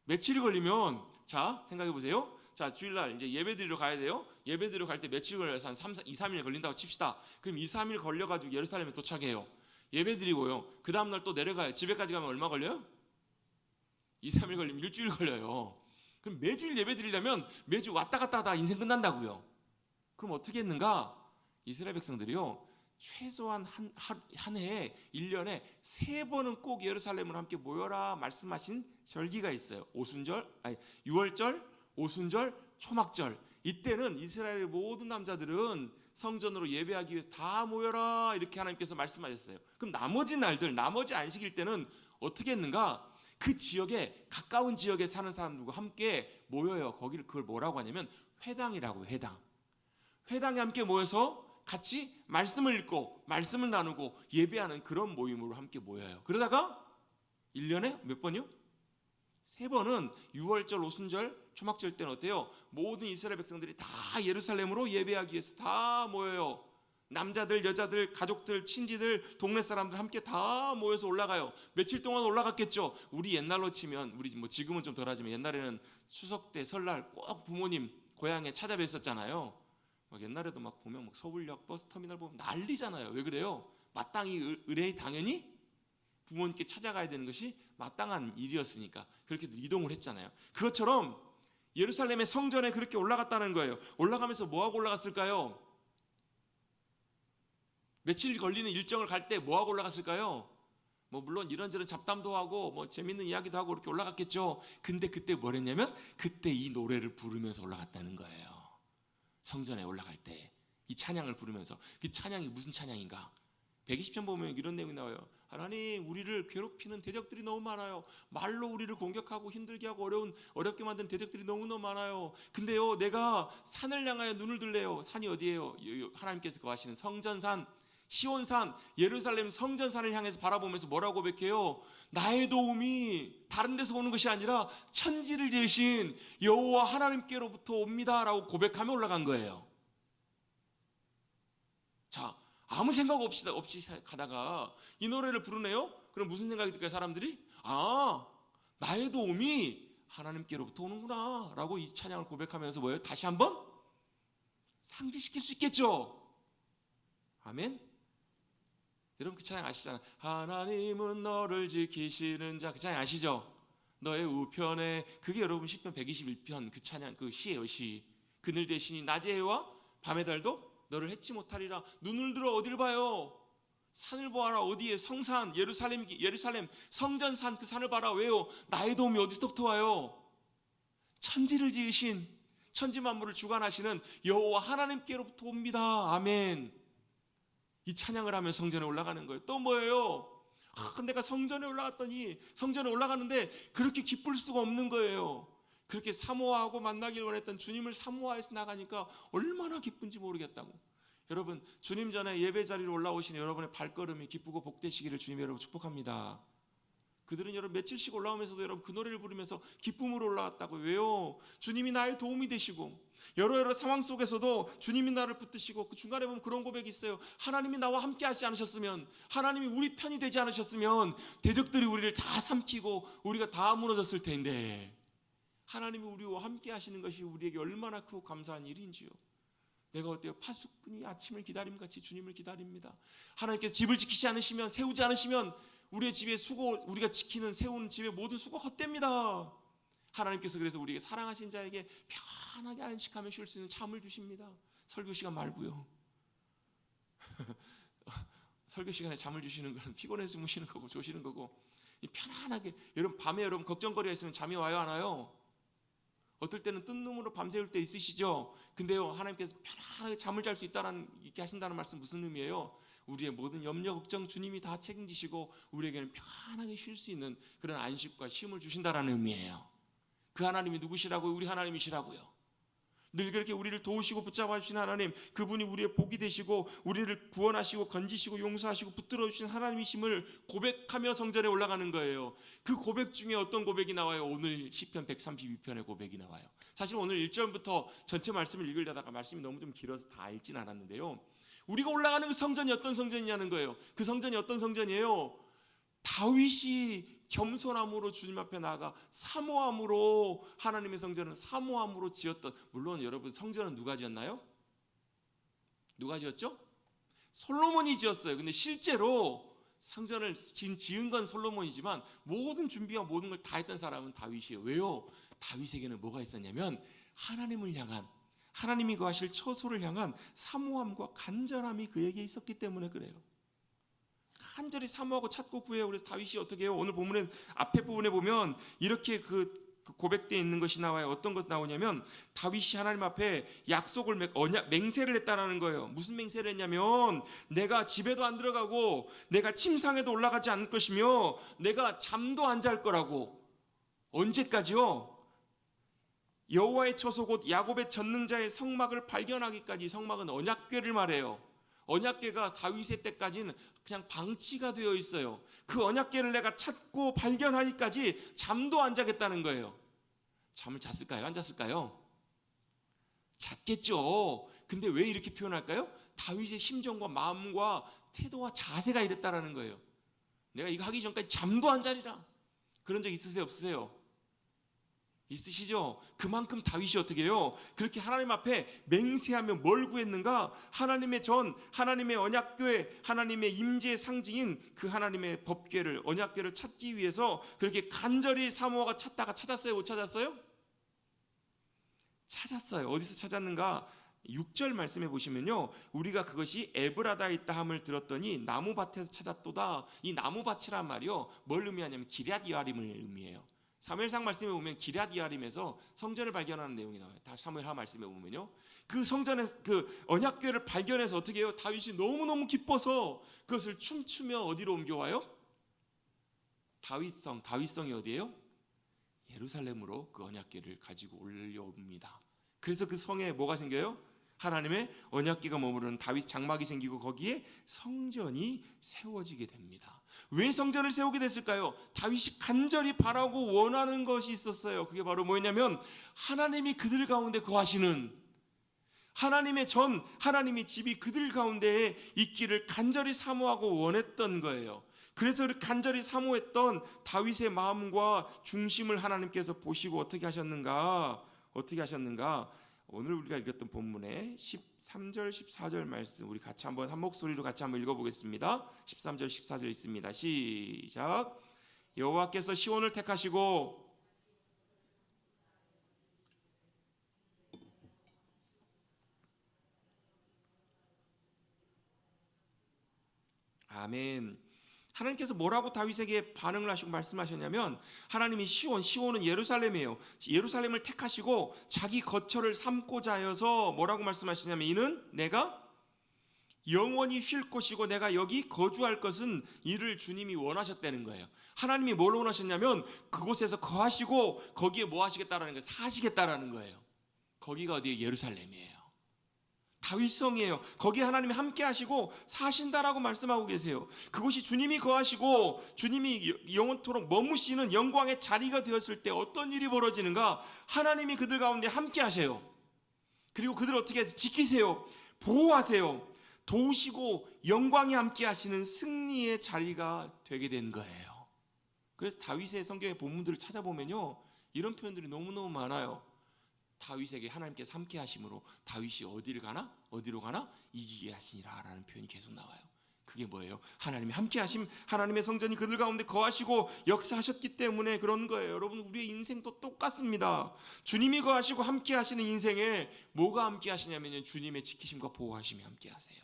며칠이 걸리면, 자 생각해 보세요. 자, 주일날 이제 예배 드리러 가야 돼요. 예배 드리러 갈 때 며칠 걸려서 한 2, 3일 걸린다고 칩시다. 그럼 2, 3일 걸려가지고 예루살렘에 도착해요. 예배 드리고요, 그 다음날 또 내려가요. 집에까지 가면 얼마 걸려요? 2, 3일 걸리면 일주일 걸려요. 그럼 매주일 예배 드리려면 매주 왔다 갔다 하다 인생 끝난다고요. 그럼 어떻게 했는가? 이스라엘 백성들이요, 최소한 한 해에 1년에 3번은 꼭 예루살렘을 함께 모여라 말씀하신 절기가 있어요. 유월절, 오순절, 초막절. 이때는 이스라엘의 모든 남자들은 성전으로 예배하기 위해서 다 모여라 이렇게 하나님께서 말씀하셨어요. 그럼 나머지 날들, 나머지 안식일 때는 어떻게 했는가? 그 지역에, 가까운 지역에 사는 사람들과 함께 모여요. 그걸 뭐라고 하냐면 회당이라고 해요. 회당에 함께 모여서 같이 말씀을 읽고 말씀을 나누고 예배하는 그런 모임으로 함께 모여요. 그러다가 1년에 몇 번이요? 3번은 유월절, 오순절, 초막절 때는 어때요? 모든 이스라엘 백성들이 다 예루살렘으로 예배하기 위해서 다 모여요. 남자들, 여자들, 가족들, 친지들, 동네 사람들 함께 다 모여서 올라가요. 며칠 동안 올라갔겠죠. 우리 옛날로 치면, 우리 뭐 지금은 좀 덜하지만 옛날에는 추석 때, 설날 꼭 부모님 고향에 찾아뵀었잖아요. 막 옛날에도 막 보면 막 서울역 버스터미널 보면 난리잖아요. 왜 그래요? 마땅히 의뢰 당연히 부모님께 찾아가야 되는 것이 마땅한 일이었으니까 그렇게 이동을 했잖아요. 그것처럼 예루살렘의 성전에 그렇게 올라갔다는 거예요. 올라가면서 뭐하고 올라갔을까요? 며칠 걸리는 일정을 갈 때 뭐하고 올라갔을까요? 뭐 물론 이런저런 잡담도 하고 뭐 재밌는 이야기도 하고 이렇게 올라갔겠죠. 근데 그때 뭘 했냐면 그때 이 노래를 부르면서 올라갔다는 거예요. 성전에 올라갈 때 이 찬양을 부르면서. 그 찬양이 무슨 찬양인가? 120편 보면 이런 내용이 나와요. 하나님, 우리를 괴롭히는 대적들이 너무 많아요. 말로 우리를 공격하고 힘들게 하고 어렵게 만드는 대적들이 너무너무 많아요. 근데요, 내가 산을 향하여 눈을 들래요. 산이 어디예요? 하나님께서 거하시는 성전산, 시온산, 예루살렘 성전산을 향해서 바라보면서 뭐라고 고백해요? 나의 도움이 다른 데서 오는 것이 아니라 천지를 지으신 여호와 하나님께로부터 옵니다 라고 고백하며 올라간 거예요. 자, 아무 생각 없이 가다가 이 노래를 부르네요? 그럼 무슨 생각이 들까요, 사람들이? 아, 나의 도움이 하나님께로부터 오는구나 라고 이 찬양을 고백하면서 뭐예요? 다시 한번 상기시킬 수 있겠죠? 아멘? 여러분 그 찬양 아시잖아요. 하나님은 너를 지키시는 자. 그 찬양 아시죠? 너의 우편에. 그게 여러분 시편 121편 그 찬양, 그 시예요, 시. 그늘 대신이 낮의 해와 밤의 달도 너를 해치 못하리라. 눈을 들어 어딜 봐요? 산을 보아라. 어디에? 성산, 예루살렘 성전산, 그 산을 봐라. 왜요? 나의 도움이 어디서부터 와요? 천지를 지으신, 천지 만물을 주관하시는 여호와 하나님께로부터 옵니다. 아멘. 이 찬양을 하면 성전에 올라가는 거예요. 또 뭐예요? 내가 성전에 올라갔더니, 성전에 올라가는데 그렇게 기쁠 수가 없는 거예요. 그렇게 사모하고 만나기를 원했던 주님을 사모하여서 나가니까 얼마나 기쁜지 모르겠다고. 여러분, 주님 전에 예배 자리로 올라오신 여러분의 발걸음이 기쁘고 복되시기를 주님 여러분 축복합니다. 그들은 여러분 며칠씩 올라오면서도 여러분 그 노래를 부르면서 기쁨으로 올라왔다고. 왜요? 주님이 나의 도움이 되시고, 여러 상황 속에서도 주님이 나를 붙드시고, 그 중간에 보면 그런 고백이 있어요. 하나님이 나와 함께 하지 않으셨으면, 하나님이 우리 편이 되지 않으셨으면 대적들이 우리를 다 삼키고 우리가 다 무너졌을 텐데, 하나님이 우리와 함께 하시는 것이 우리에게 얼마나 크고 감사한 일인지요. 내가 어때요? 파수꾼이 아침을 기다림 같이 주님을 기다립니다. 하나님께서 집을 지키지 않으시면, 세우지 않으시면 우리의 집의 수고, 우리가 지키는 세우는 집의 모든 수고 헛됩니다. 하나님께서 그래서 우리에게 사랑하신 자에게 편하게 안식하며 쉴 수 있는 잠을 주십니다. 설교 시간 말고요. 설교 시간에 잠을 주시는 건 피곤해서 주무시는 거고 조시는 거고, 편안하게. 여러분 밤에 여러분 걱정거리가 있으면 잠이 와요, 안 와요? 어떨 때는 뜬 눈으로 밤새울 때 있으시죠? 근데요, 하나님께서 편안하게 잠을 잘 수 있다는, 이렇게 하신다는 말씀 무슨 의미예요? 우리의 모든 염려 걱정 주님이 다 책임지시고 우리에게는 편안하게 쉴 수 있는 그런 안식과 쉼을 주신다라는 의미예요. 그 하나님이 누구시라고요? 우리 하나님이시라고요. 늘 그렇게 우리를 도우시고 붙잡아 주신 하나님, 그분이 우리의 복이 되시고 우리를 구원하시고 건지시고 용서하시고 붙들어 주신 하나님이심을 고백하며 성전에 올라가는 거예요. 그 고백 중에 어떤 고백이 나와요? 오늘 시편 132편의 고백이 나와요. 사실 오늘 1절부터 전체 말씀을 읽으려다가 말씀이 너무 좀 길어서 다 읽진 않았는데요, 우리가 올라가는 그 성전이 어떤 성전이냐는 거예요. 그 성전이 어떤 성전이에요? 다윗이 겸손함으로 주님 앞에 나아가 사모함으로, 하나님의 성전은 사모함으로 지었던, 물론 여러분 성전은 누가 지었나요? 누가 지었죠? 솔로몬이 지었어요. 근데 실제로 성전을 지은 건 솔로몬이지만 모든 준비와 모든 걸 다 했던 사람은 다윗이에요. 왜요? 다윗에게는 뭐가 있었냐면 하나님을 향한, 하나님이 거하실 처소를 향한 사모함과 간절함이 그에게 있었기 때문에 그래요. 간절히 사모하고 찾고 구해요. 그래서 다윗이 어떻게 해요? 오늘 본문의 앞에 부분에 보면 이렇게 그 고백되어 있는 것이 나와요. 어떤 것이 나오냐면 다윗이 하나님 앞에 약속을 맹세를 했다라는 거예요. 무슨 맹세를 했냐면, 내가 집에도 안 들어가고 내가 침상에도 올라가지 않을 것이며 내가 잠도 안 잘 거라고. 언제까지요? 여호와의 처소 곧 야곱의 전능자의 성막을 발견하기까지. 성막은 언약궤를 말해요. 언약궤가 다윗의 때까지는 그냥 방치가 되어 있어요. 그 언약궤를 내가 찾고 발견하기까지 잠도 안 자겠다는 거예요. 잠을 잤을까요? 안 잤을까요? 잤겠죠. 근데 왜 이렇게 표현할까요? 다윗의 심정과 마음과 태도와 자세가 이랬다라는 거예요. 내가 이거 하기 전까지 잠도 안 자리라. 그런 적 있으세요, 없으세요? 있으시죠? 그만큼 다윗이 어떻게 해요? 그렇게 하나님 앞에 맹세하며 뭘 구했는가? 하나님의 전, 하나님의 언약궤, 하나님의 임재의 상징인 그 하나님의 법궤를, 언약궤를 찾기 위해서 그렇게 간절히 사모아가 찾다가 찾았어요? 못 찾았어요? 찾았어요. 어디서 찾았는가? 6절 말씀해 보시면요, 우리가 그것이 에브라다에 있다 함을 들었더니 나무밭에서 찾았도다. 이 나무밭이란 말이요, 뭘 의미하냐면 기럇 여아림을 의미해요. 사무엘상 말씀에 보면 기럇 여아림에서 성전을 발견하는 내용이 나와요. 다 사무엘하 말씀에 보면요, 그 성전에 그 언약궤를 발견해서 어떻게 해요? 다윗이 너무너무 기뻐서 그것을 춤추며 어디로 옮겨와요? 다윗성이 어디예요? 예루살렘으로 그 언약궤를 가지고 올려옵니다. 그래서 그 성에 뭐가 생겨요? 하나님의 언약궤가 머무르는 다윗 장막이 생기고 거기에 성전이 세워지게 됩니다. 왜 성전을 세우게 됐을까요? 다윗이 간절히 바라고 원하는 것이 있었어요. 그게 바로 뭐였냐면 하나님이 그들 가운데 거하시는, 하나님의 전, 하나님의 집이 그들 가운데에 있기를 간절히 사모하고 원했던 거예요. 그래서 간절히 사모했던 다윗의 마음과 중심을 하나님께서 보시고 어떻게 하셨는가? 오늘 우리가 읽었던 본문의 13절 14절 말씀 우리 같이 한번 한 목소리로 같이 한번 읽어보겠습니다. 13절 14절 있습니다. 시작. 여호와께서 시온을 택하시고 아멘. 하나님께서 뭐라고 다윗에게 반응을 하시고 말씀하셨냐면, 하나님이 시온은 예루살렘이에요. 예루살렘을 택하시고 자기 거처를 삼고자 하여서 뭐라고 말씀하시냐면, 이는 내가 영원히 쉴 곳이고 내가 여기 거주할 것은 이를 주님이 원하셨다는 거예요. 하나님이 뭘 원하셨냐면 그곳에서 거하시고 거기에 뭐 하시겠다라는 거예요? 사시겠다라는 거예요. 거기가 어디예요? 예루살렘이에요. 다윗성이에요. 거기에 하나님이 함께 하시고 사신다라고 말씀하고 계세요. 그곳이 주님이 거하시고 주님이 영원토록 머무시는 영광의 자리가 되었을 때 어떤 일이 벌어지는가? 하나님이 그들 가운데 함께 하세요. 그리고 그들을 어떻게 해서 지키세요. 보호하세요. 도우시고 영광이 함께 하시는 승리의 자리가 되게 된 거예요. 그래서 다윗의 성경의 본문들을 찾아보면요, 이런 표현들이 너무너무 많아요. 다윗에게 하나님께서 함께 하심으로 다윗이 어디로 가나 이기게 하시니라 라는 표현이 계속 나와요. 그게 뭐예요? 하나님이 함께 하심, 하나님의 성전이 그들 가운데 거하시고 역사하셨기 때문에 그런 거예요. 여러분, 우리의 인생도 똑같습니다. 주님이 거하시고 함께 하시는 인생에 뭐가 함께 하시냐면요, 주님의 지키심과 보호하심이 함께 하세요.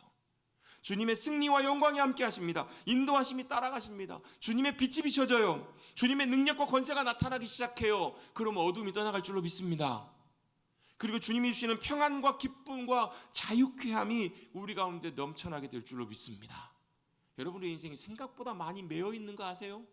주님의 승리와 영광이 함께 하십니다. 인도하심이 따라가십니다. 주님의 빛이 비춰져요. 주님의 능력과 권세가 나타나기 시작해요. 그러면 어둠이 떠나갈 줄로 믿습니다. 그리고 주님이 주시는 평안과 기쁨과 자유쾌함이 우리 가운데 넘쳐나게 될 줄로 믿습니다. 여러분의 인생이 생각보다 많이 매여 있는 거 아세요?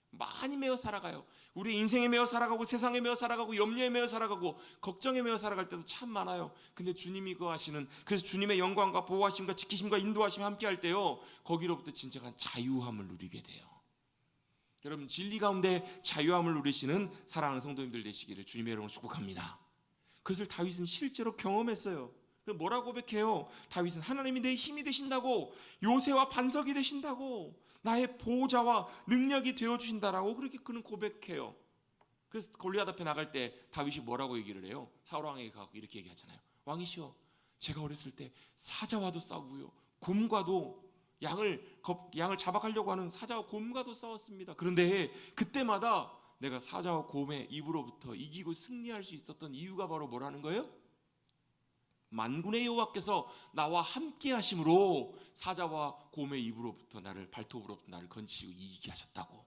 많이 매여 살아가요. 우리 인생에 매여 살아가고 세상에 매여 살아가고 염려에 매여 살아가고 걱정에 매여 살아갈 때도 참 많아요. 근데 주님이 거하시는, 그래서 주님의 영광과 보호하심과 지키심과 인도하심이 함께 할 때요, 거기로부터 진정한 자유함을 누리게 돼요. 여러분, 진리 가운데 자유함을 누리시는 사랑하는 성도님들 되시기를 주님의 이름으로 축복합니다. 그것을 다윗은 실제로 경험했어요. 뭐라고 고백해요? 다윗은 하나님이 내 힘이 되신다고, 요새와 반석이 되신다고, 나의 보호자와 능력이 되어주신다라고 그렇게 그는 고백해요. 그래서 골리앗 앞에 나갈 때 다윗이 뭐라고 얘기를 해요? 사울 왕에게 가고 이렇게 얘기하잖아요. 왕이시여, 제가 어렸을 때 사자와도 싸우고요, 곰과도, 양을 잡아가려고 하는 사자와 곰과도 싸웠습니다. 그런데 그때마다 내가 사자와 곰의 입으로부터 이기고 승리할 수 있었던 이유가 바로 뭐라는 거예요? 만군의 여호와께서 나와 함께 하심으로 사자와 곰의 입으로부터 발톱으로부터 나를 건지시고 이기게 하셨다고.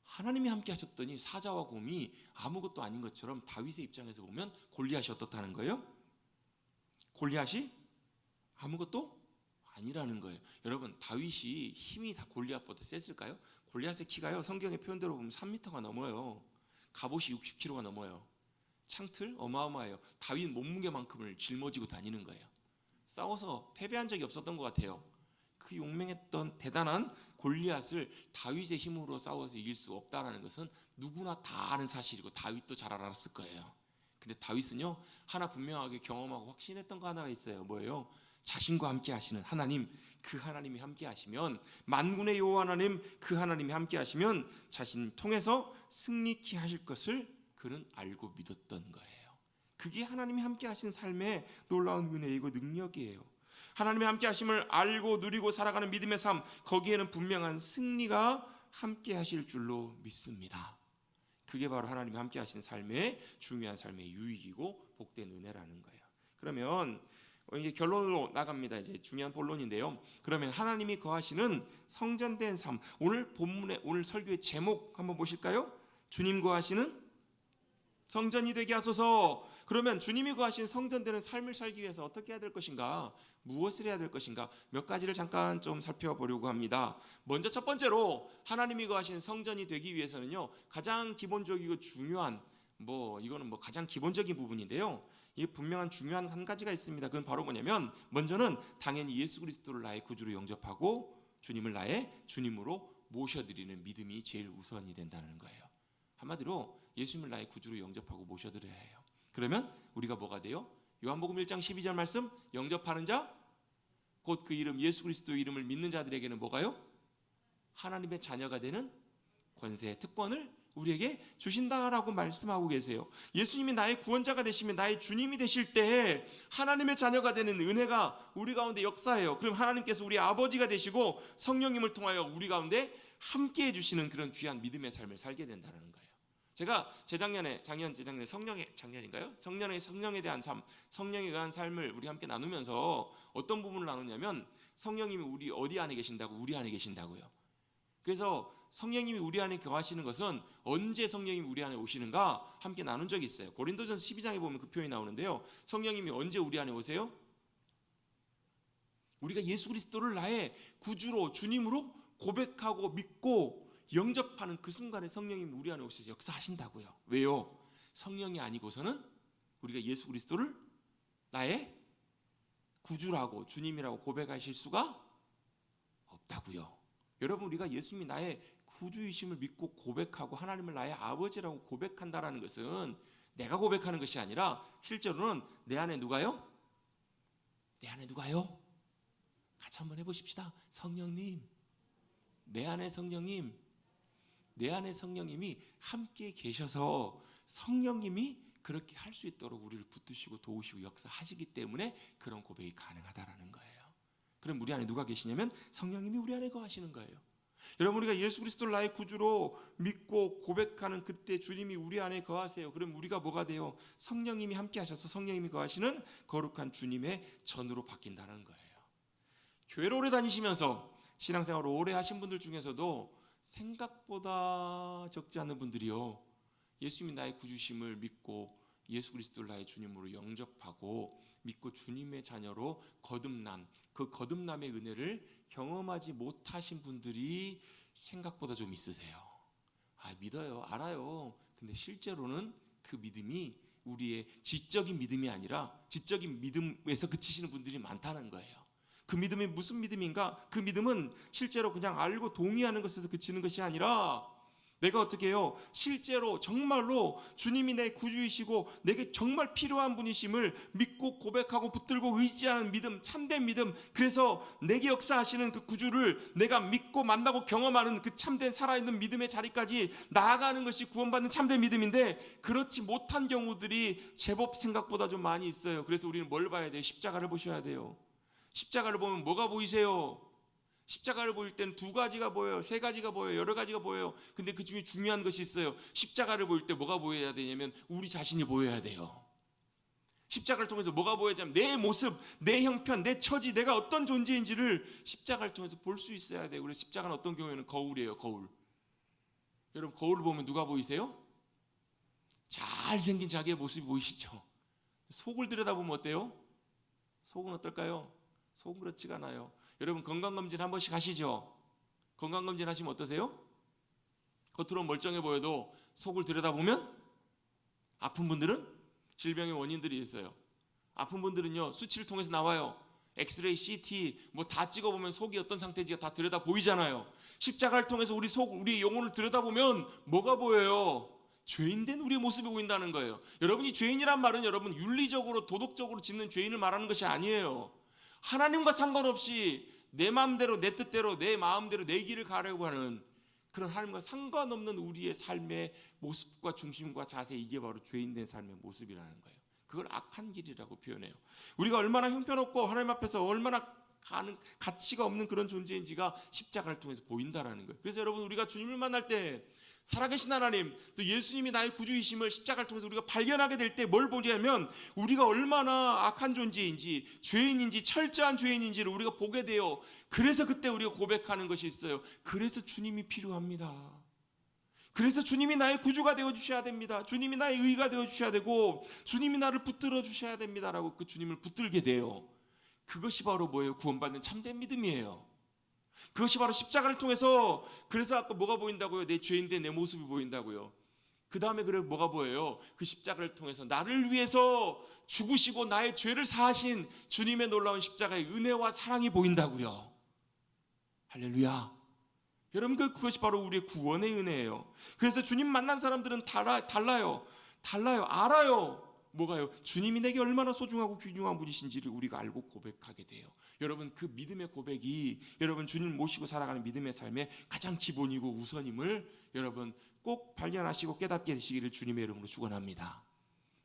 하나님이 함께 하셨더니 사자와 곰이 아무것도 아닌 것처럼 다윗의 입장에서 보면 골리앗이 어떻다는 거예요? 골리앗이 아무것도 아니라는 거예요. 여러분, 다윗이 힘이 다 골리앗보다 셌을까요? 골리앗의 키가요, 성경의 표현대로 보면 3m가 넘어요. 갑옷이 60kg가 넘어요. 창틀 어마어마해요. 다윗 몸무게만큼을 짊어지고 다니는 거예요. 싸워서 패배한 적이 없었던 것 같아요. 그 용맹했던 대단한 골리앗을 다윗의 힘으로 싸워서 이길 수 없다는 것은 누구나 다 아는 사실이고 다윗도 잘 알았을 거예요. 근데 다윗은요 하나 분명하게 경험하고 확신했던 거 하나가 있어요. 뭐예요? 자신과 함께 하시는 하나님, 그 하나님이 함께 하시면, 만군의 여호와 하나님 그 하나님이 함께 하시면 자신 통해서 승리케 하실 것을 그는 알고 믿었던 거예요. 그게 하나님이 함께 하신 삶의 놀라운 은혜이고 능력이에요. 하나님의 함께 하심을 알고 누리고 살아가는 믿음의 삶, 거기에는 분명한 승리가 함께 하실 줄로 믿습니다. 그게 바로 하나님이 함께 하신 삶의 중요한 삶의 유익이고 복된 은혜라는 거예요. 그러면 이제 결론으로 나갑니다. 이제 중요한 본론인데요. 그러면 하나님이 거하시는 성전된 삶, 오늘 본문의 오늘 설교의 제목 한번 보실까요? 주님 거하시는 성전이 되게 하소서. 그러면 주님이 거하신 성전되는 삶을 살기 위해서 어떻게 해야 될 것인가? 무엇을 해야 될 것인가? 몇 가지를 잠깐 좀 살펴보려고 합니다. 먼저 첫 번째로 하나님이 거하신 성전이 되기 위해서는요, 가장 기본적이고 중요한 이거는 가장 기본적인 부분인데요. 이 분명한 중요한 한 가지가 있습니다. 그건 바로 뭐냐면, 먼저는 당연히 예수 그리스도를 나의 구주로 영접하고 주님을 나의 주님으로 모셔드리는 믿음이 제일 우선이 된다는 거예요. 한마디로 예수님을 나의 구주로 영접하고 모셔드려야 해요. 그러면 우리가 뭐가 돼요? 요한복음 1장 12절 말씀, 영접하는 자 곧 그 이름 예수 그리스도의 이름을 믿는 자들에게는 뭐가요? 하나님의 자녀가 되는 권세, 특권을 우리에게 주신다라고 말씀하고 계세요. 예수님이 나의 구원자가 되시면, 나의 주님이 되실 때 하나님의 자녀가 되는 은혜가 우리 가운데 역사해요. 그럼 하나님께서 우리 아버지가 되시고 성령님을 통하여 우리 가운데 함께해 주시는 그런 귀한 믿음의 삶을 살게 된다는 거예요. 제가 재작년에 성령에 대한 삶, 성령에 대한 삶을 우리 함께 나누면서 어떤 부분을 나누냐면, 성령님이 우리 어디 안에 계신다고? 우리 안에 계신다고요. 그래서 성령님이 우리 안에 거하시는 것은 언제 성령님이 우리 안에 오시는가 함께 나눈 적이 있어요. 고린도전서 12장에 보면 그 표현이 나오는데요. 성령님이 언제 우리 안에 오세요? 우리가 예수 그리스도를 나의 구주로 주님으로 고백하고 믿고 영접하는 그 순간에 성령님이 우리 안에 오셔서 역사하신다고요. 왜요? 성령이 아니고서는 우리가 예수 그리스도를 나의 구주라고 주님이라고 고백하실 수가 없다고요. 여러분, 우리가 예수님이 나의 구주이심을 믿고 고백하고 하나님을 나의 아버지라고 고백한다라는 것은 내가 고백하는 것이 아니라 실제로는 내 안에 누가요? 내 안에 누가요? 같이 한번 해보십시다. 성령님, 내 안에 성령님, 내 안에 성령님이 함께 계셔서 성령님이 그렇게 할 수 있도록 우리를 붙드시고 도우시고 역사하시기 때문에 그런 고백이 가능하다라는 거예요. 그럼 우리 안에 누가 계시냐면 성령님이 우리 안에 거하시는 거예요. 여러분, 우리가 예수 그리스도를 나의 구주로 믿고 고백하는 그때 주님이 우리 안에 거하세요. 그럼 우리가 뭐가 돼요? 성령님이 함께 하셔서 성령님이 거하시는 거룩한 주님의 전으로 바뀐다는 거예요. 교회를 오래 다니시면서 신앙생활을 오래 하신 분들 중에서도 생각보다 적지 않은 분들이요, 예수님이 나의 구주심을 믿고 예수 그리스도를 나의 주님으로 영접하고 믿고 주님의 자녀로 거듭남, 그 거듭남의 은혜를 경험하지 못하신 분들이 생각보다 좀 있으세요. 믿어요, 알아요. 근데 실제로는 그 믿음이 우리의 지적인 믿음이 아니라 지적인 믿음에서 그치시는 분들이 많다는 거예요. 그 믿음이 무슨 믿음인가? 그 믿음은 실제로 그냥 알고 동의하는 것에서 그치는 것이 아니라, 내가 어떻게 해요? 실제로 정말로 주님이 내 구주이시고 내게 정말 필요한 분이심을 믿고 고백하고 붙들고 의지하는 믿음, 참된 믿음, 그래서 내게 역사하시는 그 구주를 내가 믿고 만나고 경험하는 그 참된 살아있는 믿음의 자리까지 나아가는 것이 구원받는 참된 믿음인데, 그렇지 못한 경우들이 제법 생각보다 좀 많이 있어요. 그래서 우리는 뭘 봐야 돼요? 십자가를 보셔야 돼요. 십자가를 보면 뭐가 보이세요? 십자가를 보일 때는 두 가지가 보여요. 세 가지가 보여요. 여러 가지가 보여요. 근데 그 중에 중요한 것이 있어요. 십자가를 보일 때 뭐가 보여야 되냐면 우리 자신이 보여야 돼요. 십자가를 통해서 뭐가 보여야 되냐면 내 모습, 내 형편, 내 처지, 내가 어떤 존재인지를 십자가를 통해서 볼 수 있어야 돼요. 그래서 십자가는 어떤 경우에는 거울이에요. 거울. 여러분, 거울을 보면 누가 보이세요? 잘생긴 자기의 모습이 보이시죠? 속을 들여다보면 어때요? 속은 어떨까요? 속은 그렇지가 않아요. 여러분, 건강검진 한 번씩 하시죠? 건강검진 하시면 어떠세요? 겉으로 멀쩡해 보여도 속을 들여다보면 아픈 분들은 질병의 원인들이 있어요. 아픈 분들은요, 수치를 통해서 나와요. 엑스레이, CT 다 찍어보면 속이 어떤 상태인지가 다 들여다 보이잖아요. 십자가를 통해서 우리 속, 우리 영혼을 들여다보면 뭐가 보여요? 죄인된 우리의 모습이 보인다는 거예요. 여러분이 죄인이란 말은 여러분 윤리적으로 도덕적으로 짓는 죄인을 말하는 것이 아니에요. 하나님과 상관없이 내 마음대로 내 뜻대로 내 마음대로 내 길을 가려고 하는 그런 하나님과 상관없는 우리의 삶의 모습과 중심과 자세, 이게 바로 죄인된 삶의 모습이라는 거예요. 그걸 악한 길이라고 표현해요. 우리가 얼마나 형편없고 하나님 앞에서 얼마나 가치가 없는 그런 존재인지가 십자가를 통해서 보인다라는 거예요. 그래서 여러분, 우리가 주님을 만날 때 살아계신 하나님, 또 예수님이 나의 구주이심을 십자가를 통해서 우리가 발견하게 될 때 뭘 보냐면 우리가 얼마나 악한 존재인지, 죄인인지, 철저한 죄인인지를 우리가 보게 돼요. 그래서 그때 우리가 고백하는 것이 있어요. 그래서 주님이 필요합니다. 그래서 주님이 나의 구주가 되어주셔야 됩니다. 주님이 나의 의가 되어주셔야 되고 주님이 나를 붙들어 주셔야 됩니다라고 그 주님을 붙들게 돼요. 그것이 바로 뭐예요? 구원받는 참된 믿음이에요. 그것이 바로 십자가를 통해서, 그래서 아까 뭐가 보인다고요? 내 죄인된 내 모습이 보인다고요. 그 다음에 그래 뭐가 보여요? 그 십자가를 통해서 나를 위해서 죽으시고 나의 죄를 사하신 주님의 놀라운 십자가의 은혜와 사랑이 보인다고요. 할렐루야. 여러분, 그것이 바로 우리의 구원의 은혜예요. 그래서 주님 만난 사람들은 달라요. 알아요. 뭐가요? 주님이 내게 얼마나 소중하고 귀중한 분이신지를 우리가 알고 고백하게 돼요. 여러분, 그 믿음의 고백이 여러분 주님 모시고 살아가는 믿음의 삶의 가장 기본이고 우선임을 여러분 꼭 발견하시고 깨닫게 되시기를 주님의 이름으로 축원합니다.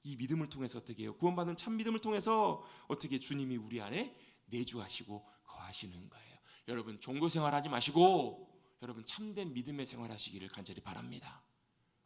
이 믿음을 통해서 어떻게 해요? 구원받은 참 믿음을 통해서 어떻게 주님이 우리 안에 내주하시고 거하시는 거예요. 여러분, 종교 생활하지 마시고 여러분 참된 믿음의 생활하시기를 간절히 바랍니다.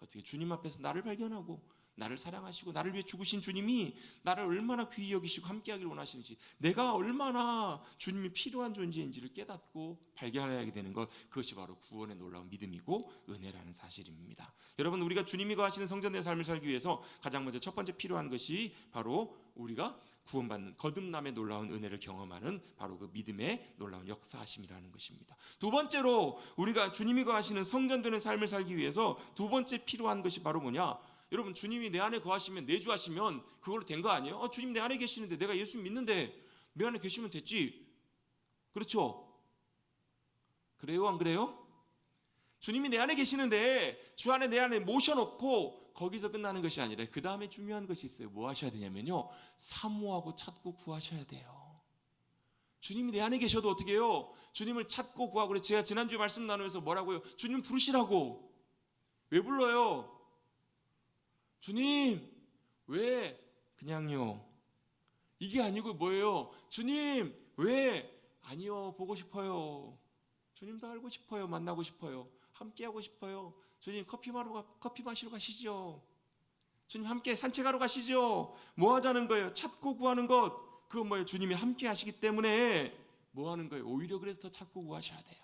어떻게 주님 앞에서 나를 발견하고 나를 사랑하시고 나를 위해 죽으신 주님이 나를 얼마나 귀히 여기시고 함께하기를 원하시는지, 내가 얼마나 주님이 필요한 존재인지를 깨닫고 발견하게 되는 것, 그것이 바로 구원의 놀라운 믿음이고 은혜라는 사실입니다. 여러분, 우리가 주님이 거하시는 성전된 삶을 살기 위해서 가장 먼저 첫 번째 필요한 것이 바로 우리가 구원받는 거듭남의 놀라운 은혜를 경험하는 바로 그 믿음의 놀라운 역사하심이라는 것입니다. 두 번째로 우리가 주님이 거하시는 성전되는 삶을 살기 위해서 두 번째 필요한 것이 바로 뭐냐? 여러분, 주님이 내 안에 거하시면, 내주하시면 그걸로 된 거 아니에요? 주님 내 안에 계시는데, 내가 예수 믿는데 내 안에 계시면 됐지. 그렇죠? 그래요, 안 그래요? 주님이 내 안에 계시는데 주 안에 내 안에 모셔놓고 거기서 끝나는 것이 아니라 그 다음에 중요한 것이 있어요. 뭐 하셔야 되냐면요, 사모하고 찾고 구하셔야 돼요. 주님이 내 안에 계셔도 어떻게 해요? 주님을 찾고 구하고. 그래서 제가 지난주에 말씀 나누면서 뭐라고요? 주님 부르시라고. 왜 불러요? 주님, 왜? 그냥요. 이게 아니고 뭐예요? 주님, 왜? 아니요, 보고 싶어요. 주님도 알고 싶어요. 만나고 싶어요. 함께하고 싶어요. 주님, 커피 마시러 가시죠. 주님, 함께 산책하러 가시죠. 뭐 하자는 거예요? 찾고 구하는 것. 그건 뭐예요? 주님이 함께 하시기 때문에 뭐 하는 거예요? 오히려 그래서 더 찾고 구하셔야 돼요.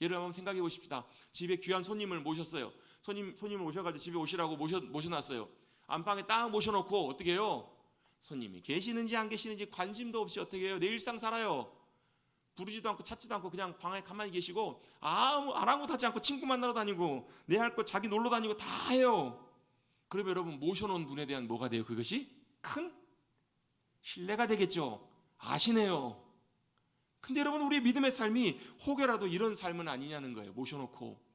예를 한번 생각해 보십시다. 집에 귀한 손님을 모셨어요. 손님을 오셔가지고 집에 오시라고 모셔놨어요. 안방에 딱 모셔놓고 어떻게 해요? 손님이 계시는지 안 계시는지 관심도 없이 어떻게 해요? 내 일상 살아요. 부르지도 않고 찾지도 않고 그냥 방에 가만히 계시고 아무것도 하지 않고 친구 만나러 다니고 내 할 거 자기 놀러 다니고 다 해요. 그러면 여러분, 모셔놓은 분에 대한 뭐가 돼요? 그것이 큰 신뢰가 되겠죠. 아시네요. 근데 여러분, 우리의 믿음의 삶이 혹여라도 이런 삶은 아니냐는 거예요. 모셔놓고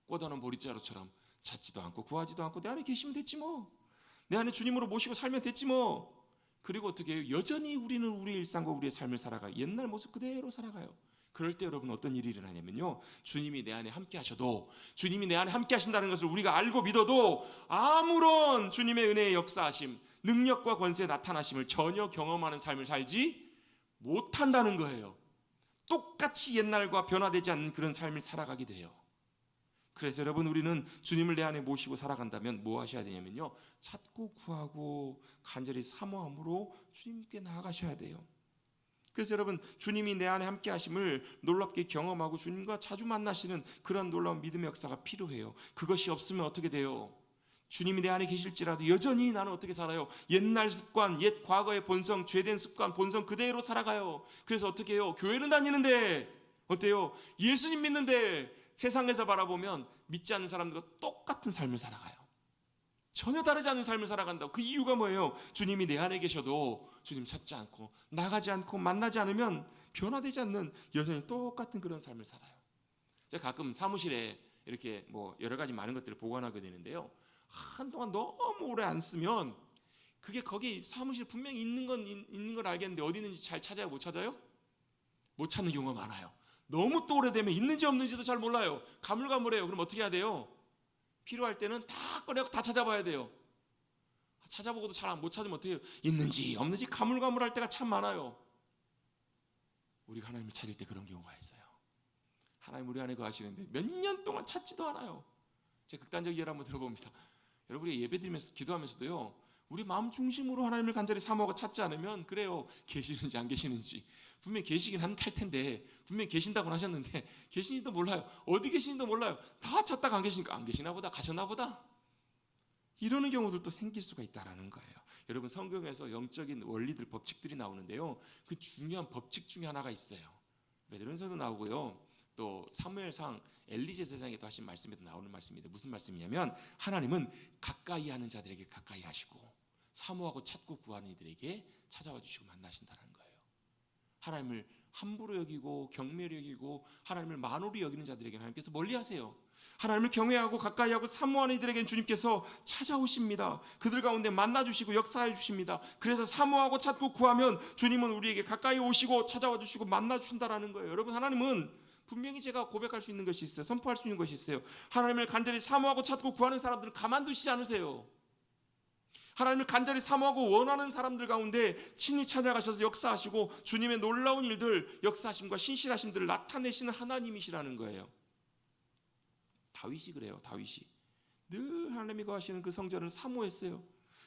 꽂아놓은 보릿자루처럼 찾지도 않고 구하지도 않고 내 안에 계시면 됐지 뭐. 내 안에 주님으로 모시고 살면 됐지 뭐. 그리고 어떻게 해요? 여전히 우리는 우리의 일상과 우리의 삶을 살아가요. 옛날 모습 그대로 살아가요. 그럴 때 여러분 어떤 일이 일어나냐면요, 주님이 내 안에 함께 하셔도, 주님이 내 안에 함께 하신다는 것을 우리가 알고 믿어도 아무런 주님의 은혜의 역사하심, 능력과 권세의 나타나심을 전혀 경험하는 삶을 살지 못한다는 거예요. 똑같이 옛날과 변화되지 않는 그런 삶을 살아가게 돼요. 그래서 여러분, 우리는 주님을 내 안에 모시고 살아간다면 뭐 하셔야 되냐면요, 찾고 구하고 간절히 사모함으로 주님께 나아가셔야 돼요. 그래서 여러분, 주님이 내 안에 함께 하심을 놀랍게 경험하고 주님과 자주 만나시는 그런 놀라운 믿음의 역사가 필요해요. 그것이 없으면 어떻게 돼요? 주님이 내 안에 계실지라도 여전히 나는 어떻게 살아요? 옛날 습관, 옛 과거의 본성, 죄된 습관, 본성 그대로 살아가요. 그래서 어떻게 해요? 교회는 다니는데 어때요? 예수님 믿는데 세상에서 바라보면 믿지 않는 사람들과 똑같은 삶을 살아가요. 전혀 다르지 않은 삶을 살아간다고. 그 이유가 뭐예요? 주님이 내 안에 계셔도 주님 찾지 않고 나가지 않고 만나지 않으면 변화되지 않는 여전히 똑같은 그런 삶을 살아요. 제가 가끔 사무실에 이렇게 뭐 여러 가지 많은 것들을 보관하게 되는데요, 한동안 너무 오래 안 쓰면 그게 거기 사무실 분명히 있는 건 알겠는데 어디 있는지 잘 찾아요? 못 찾아요? 못 찾는 경우가 많아요. 너무 또 오래되면 있는지 없는지도 잘 몰라요. 가물가물해요. 그럼 어떻게 해야 돼요? 필요할 때는 다 꺼내고 다 찾아봐야 돼요. 찾아보고도 잘 못 찾으면 어떻게 해요? 있는지 없는지 가물가물할 때가 참 많아요. 우리가 하나님을 찾을 때 그런 경우가 있어요. 하나님 우리 안에 거하시는데 몇 년 동안 찾지도 않아요. 제가 극단적 예를 한번 들어봅니다. 여러분 우리 예배드리면서 기도하면서도요, 우리 마음 중심으로 하나님을 간절히 사모하고 찾지 않으면 그래요, 계시는지 안 계시는지. 분명히 계시긴 할 텐데, 분명히 계신다고 하셨는데 계신지도 몰라요. 어디 계신지도 몰라요. 다 찾다가 안 계시니까 안 계시나 보다, 가셨나 보다, 이러는 경우들도 생길 수가 있다는 거예요. 여러분 성경에서 영적인 원리들, 법칙들이 나오는데요, 그 중요한 법칙 중에 하나가 있어요. 베드로전서도 나오고요, 또 사무엘상 엘리제 제사장에도 하신 말씀에도 나오는 말씀입니다. 무슨 말씀이냐면 하나님은 가까이 하는 자들에게 가까이 하시고 사모하고 찾고 구하는 이들에게 찾아와 주시고 만나신다는 거예요. 하나님을 함부로 여기고 경멸히 여기고 하나님을 만홀히 여기는 자들에게 하나님께서 멀리 하세요. 하나님을 경외하고 가까이하고 사모하는 이들에게는 주님께서 찾아오십니다. 그들 가운데 만나주시고 역사해 주십니다. 그래서 사모하고 찾고 구하면 주님은 우리에게 가까이 오시고 찾아와 주시고 만나주신다라는 거예요. 여러분 하나님은 분명히 제가 고백할 수 있는 것이 있어요. 선포할 수 있는 것이 있어요. 하나님을 간절히 사모하고 찾고 구하는 사람들을 가만두시지 않으세요. 하나님을 간절히 사모하고 원하는 사람들 가운데 친히 찾아가셔서 역사하시고 주님의 놀라운 일들, 역사하심과 신실하심들을 나타내시는 하나님이시라는 거예요. 다윗이 그래요. 다윗이 늘 하나님이 거하시는 그 성전을 사모했어요.